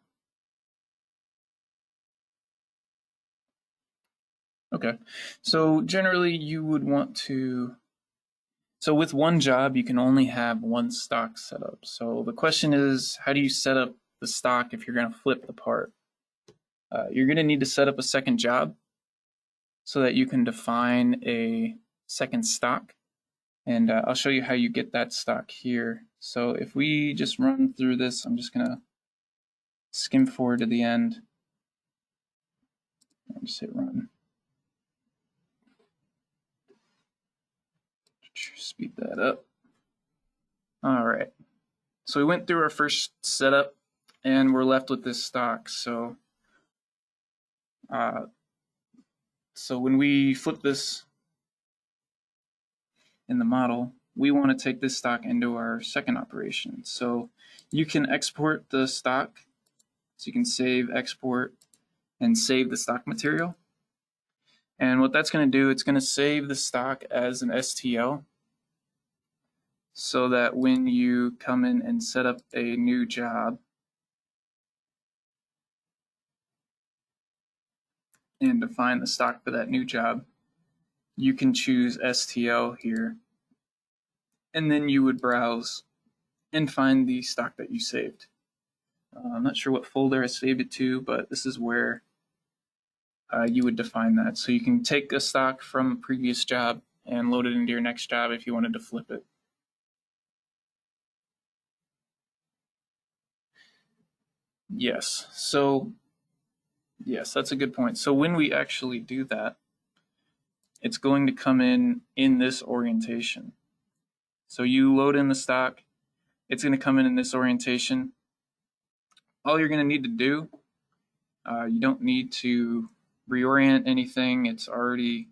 Okay, so generally you would want to, so with one job you can only have 1 stock set up. So the question is, how do you set up the stock if you're going to flip the part? You're going to need to set up a second job so that you can define a second stock. And I'll show you how you get that stock here. So if we just run through this, I'm just going to skim forward to the end. And just hit run. Speed that up. All right. So we went through our first setup and we're left with this stock. So when we flip this in the model, we want to take this stock into our second operation. So you can export the stock. So you can save, export, and save the stock material. And what that's going to do, it's going to save the stock as an STL. so that when you come in and set up a new job and define the stock for that new job, you can choose STL here, and then you would browse and find the stock that you saved. I'm not sure what folder I saved it to, but this is where you would define that. So you can take a stock from a previous job and load it into your next job if you wanted to flip it. Yes, that's a good point. So when we actually do that, it's going to come in this orientation. So you load in the stock, it's going to come in this orientation. All you're going to need to do, you don't need to reorient anything. It's already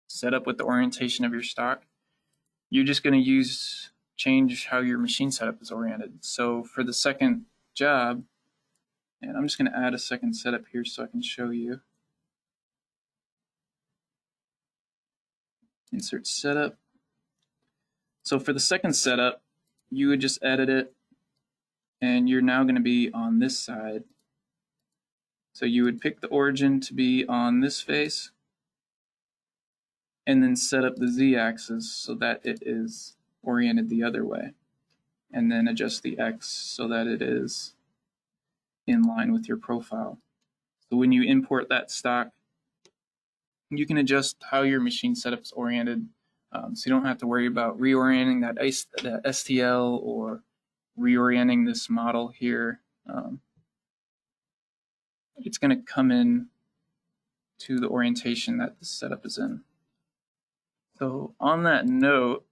set up with the orientation of your stock. You're just going to change how your machine setup is oriented. So for the second job, and I'm just going to add a second setup here so I can show you. Insert setup. So for the second setup, you would just edit it, and you're now going to be on this side. So you would pick the origin to be on this face, and then set up the Z-axis so that it is oriented the other way, and then adjust the X so that it is in line with your profile. So when you import that stock, you can adjust how your machine setup is oriented, so you don't have to worry about reorienting that STL or reorienting this model here. It's going to come in to the orientation that the setup is in. So on that note,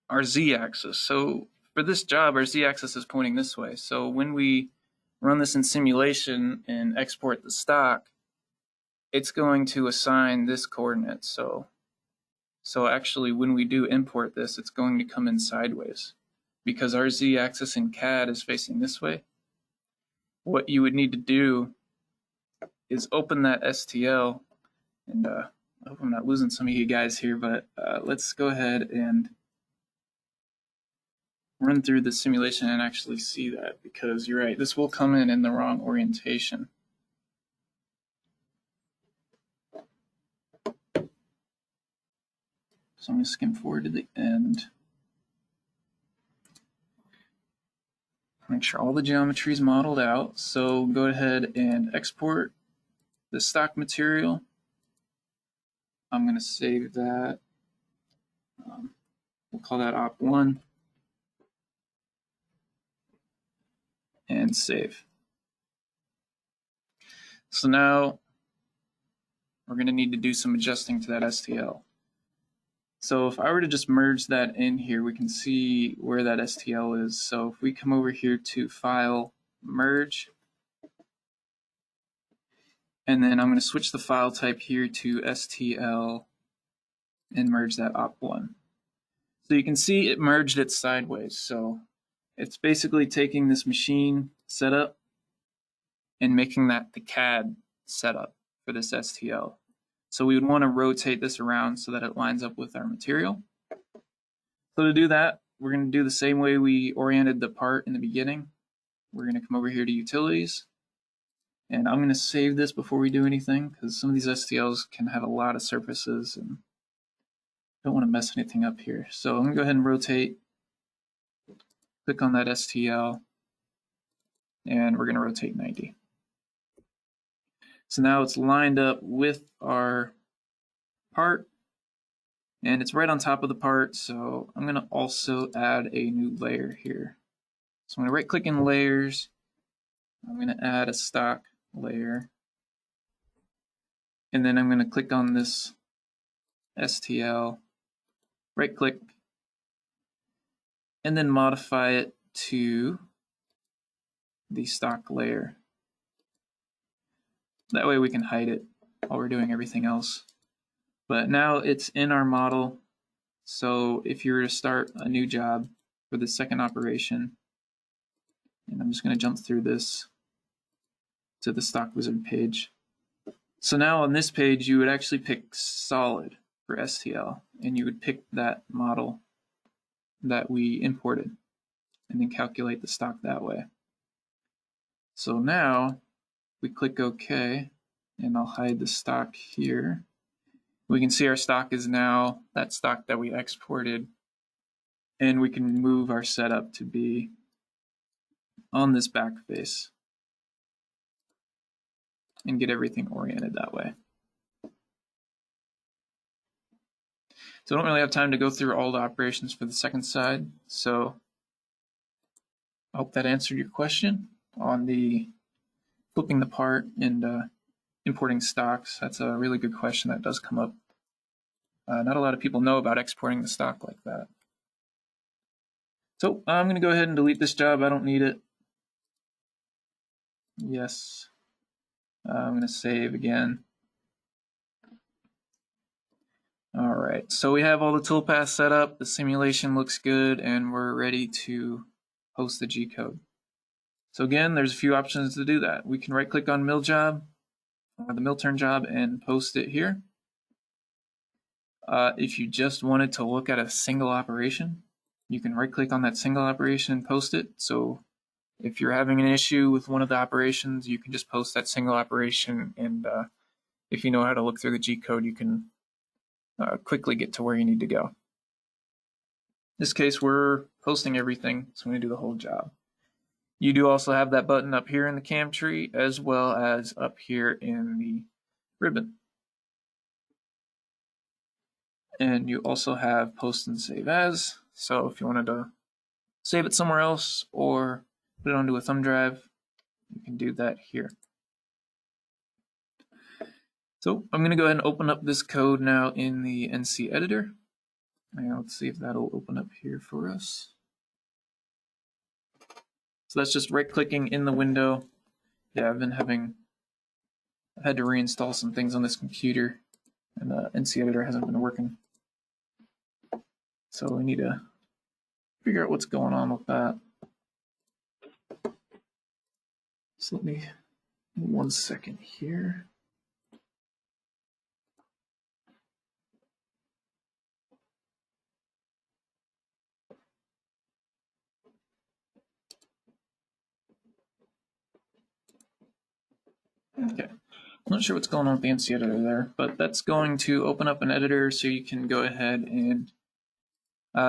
our Z-axis. So for this job, our Z-axis is pointing this way. So when we run this in simulation and export the stock, it's going to assign this coordinate. So actually when we do import this, it's going to come in sideways because our Z-axis in CAD is facing this way. What you would need to do is open that STL, and I hope I'm not losing some of you guys here, but let's go ahead and run through the simulation and actually see that, because you're right, this will come in the wrong orientation. So I'm going to skim forward to the end. Make sure all the geometry is modeled out. So go ahead and export the stock material. I'm going to save that. We'll call that op1 and save. So now we're going to need to do some adjusting to that STL. So if I were to just merge that in here, we can see where that STL is. So if we come over here to File, Merge, and then I'm going to switch the file type here to STL and merge that op1. So you can see it merged it sideways. So it's basically taking this machine setup and making that the CAD setup for this STL. So we would want to rotate this around so that it lines up with our material. So to do that, we're going to do the same way we oriented the part in the beginning. We're going to come over here to Utilities, and I'm going to save this before we do anything because some of these STLs can have a lot of surfaces and don't want to mess anything up here. So I'm going to go ahead and rotate, click on that STL, and we're going to rotate 90. So now it's lined up with our part, and it's right on top of the part. So I'm going to also add a new layer here. So I'm going to right click in layers. I'm going to add a stock layer. And then I'm going to click on this STL, right click, and then modify it to the stock layer. That way we can hide it while we're doing everything else. But now it's in our model. So if you were to start a new job for the second operation, and I'm just going to jump through this to the stock wizard page. So now on this page, you would actually pick solid. for STL, and you would pick that model that we imported and then calculate the stock that way. So now we click OK, and I'll hide the stock here. We can see our stock is now that stock that we exported, and we can move our setup to be on this back face and get everything oriented that way. So I don't really have time to go through all the operations for the second side, so I hope that answered your question on the flipping the part and importing stocks. That's a really good question that does come up. Not a lot of people know about exporting the stock like that. So I'm going to go ahead and delete this job. I don't need it. Yes. I'm going to save again. All right, so we have all the toolpaths set up, the simulation looks good, and we're ready to host the G-code. So again, there's a few options to do that. We can right-click on mill job, or the mill turn job, and post it here. If you just wanted to look at a single operation, you can right-click on that single operation and post it. So if you're having an issue with one of the operations, you can just post that single operation, and if you know how to look through the G-code, you can quickly get to where you need to go. In this case, we're posting everything, so I'm going to do the whole job. You do also have that button up here in the CAM tree, as well as up here in the ribbon. And you also have post and save as. So if you wanted to save it somewhere else or put it onto a thumb drive, you can do that here. So I'm going to go ahead and open up this code now in the NC editor. And let's see if that'll open up here for us. So that's just right-clicking in the window. Yeah, I've had to reinstall some things on this computer, and NC editor hasn't been working. So we need to figure out what's going on with that. So let me, 1 second here. Okay, I'm not sure what's going on with the NC editor there, but that's going to open up an editor so you can go ahead and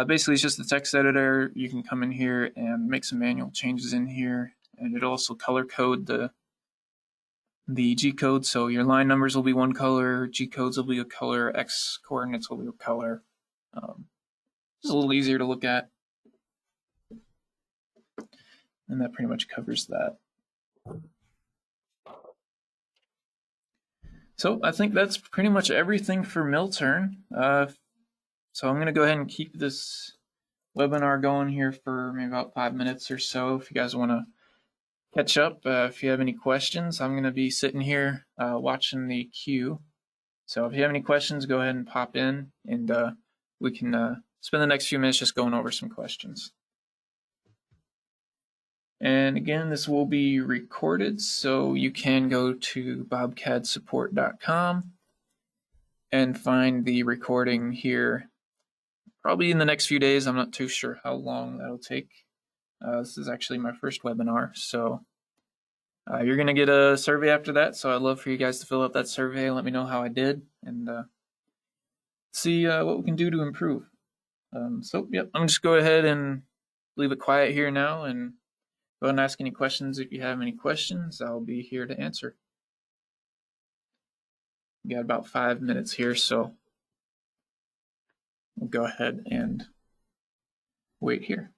basically it's just the text editor. You can come in here and make some manual changes in here, and it'll also color code the G code. So your line numbers will be one color, G codes will be a color, X coordinates will be a color. It's a little easier to look at, and that pretty much covers that. So I think that's pretty much everything for mill turn. So I'm going to go ahead and keep this webinar going here for maybe about 5 minutes or so. If you guys want to catch up, if you have any questions, I'm going to be sitting here watching the queue. So if you have any questions, go ahead and pop in, and we can spend the next few minutes just going over some questions. And again, this will be recorded, so you can go to BobCAD-support.com and find the recording here probably in the next few days. I'm not too sure how long that'll take. This is actually my first webinar, so you're going to get a survey after that, so I'd love for you guys to fill out that survey, let me know how I did, and see what we can do to improve. So, yep, I'm just go ahead and leave it quiet here now, and go ahead and ask any questions. If you have any questions, I'll be here to answer. We got about 5 minutes here, so we'll go ahead and wait here.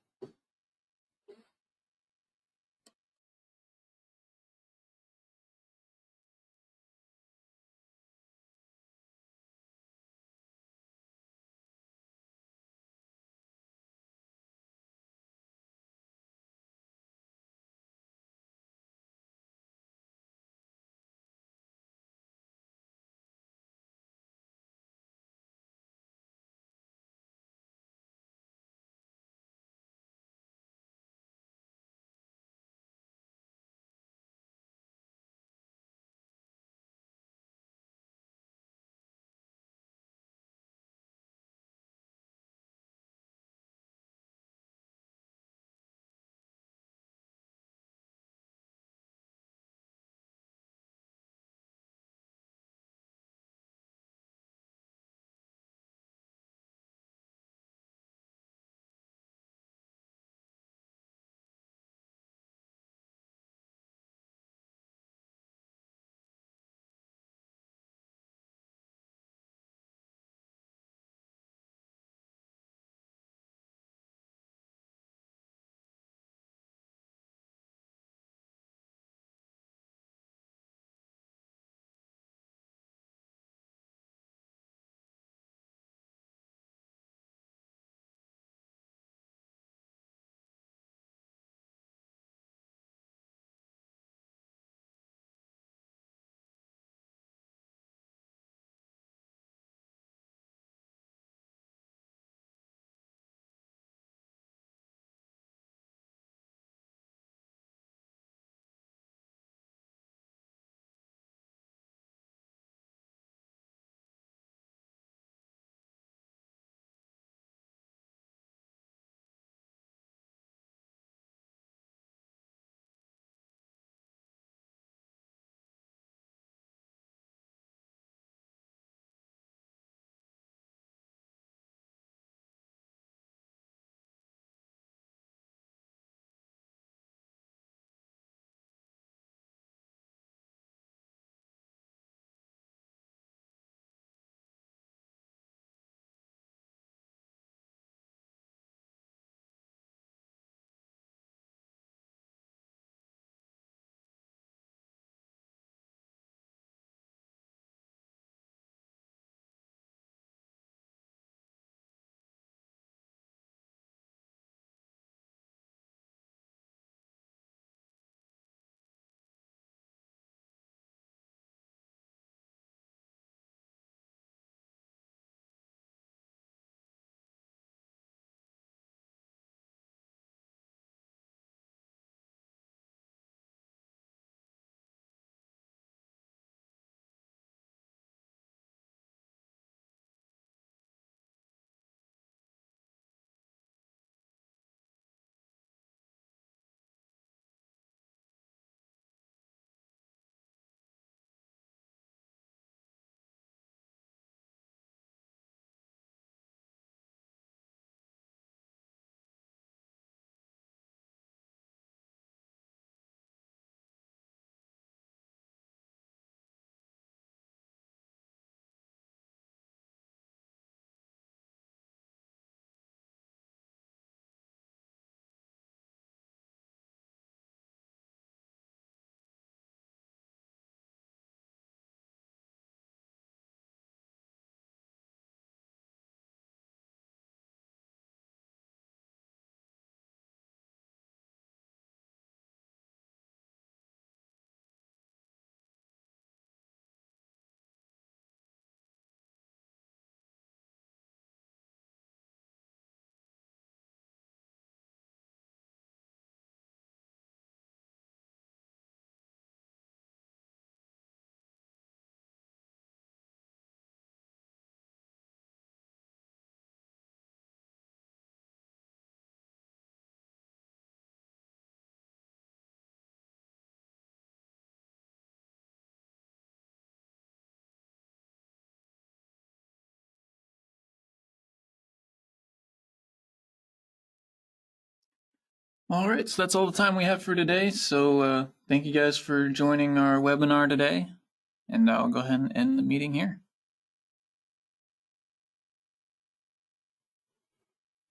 All right, so that's all the time we have for today. So thank you guys for joining our webinar today, and I'll go ahead and end the meeting here.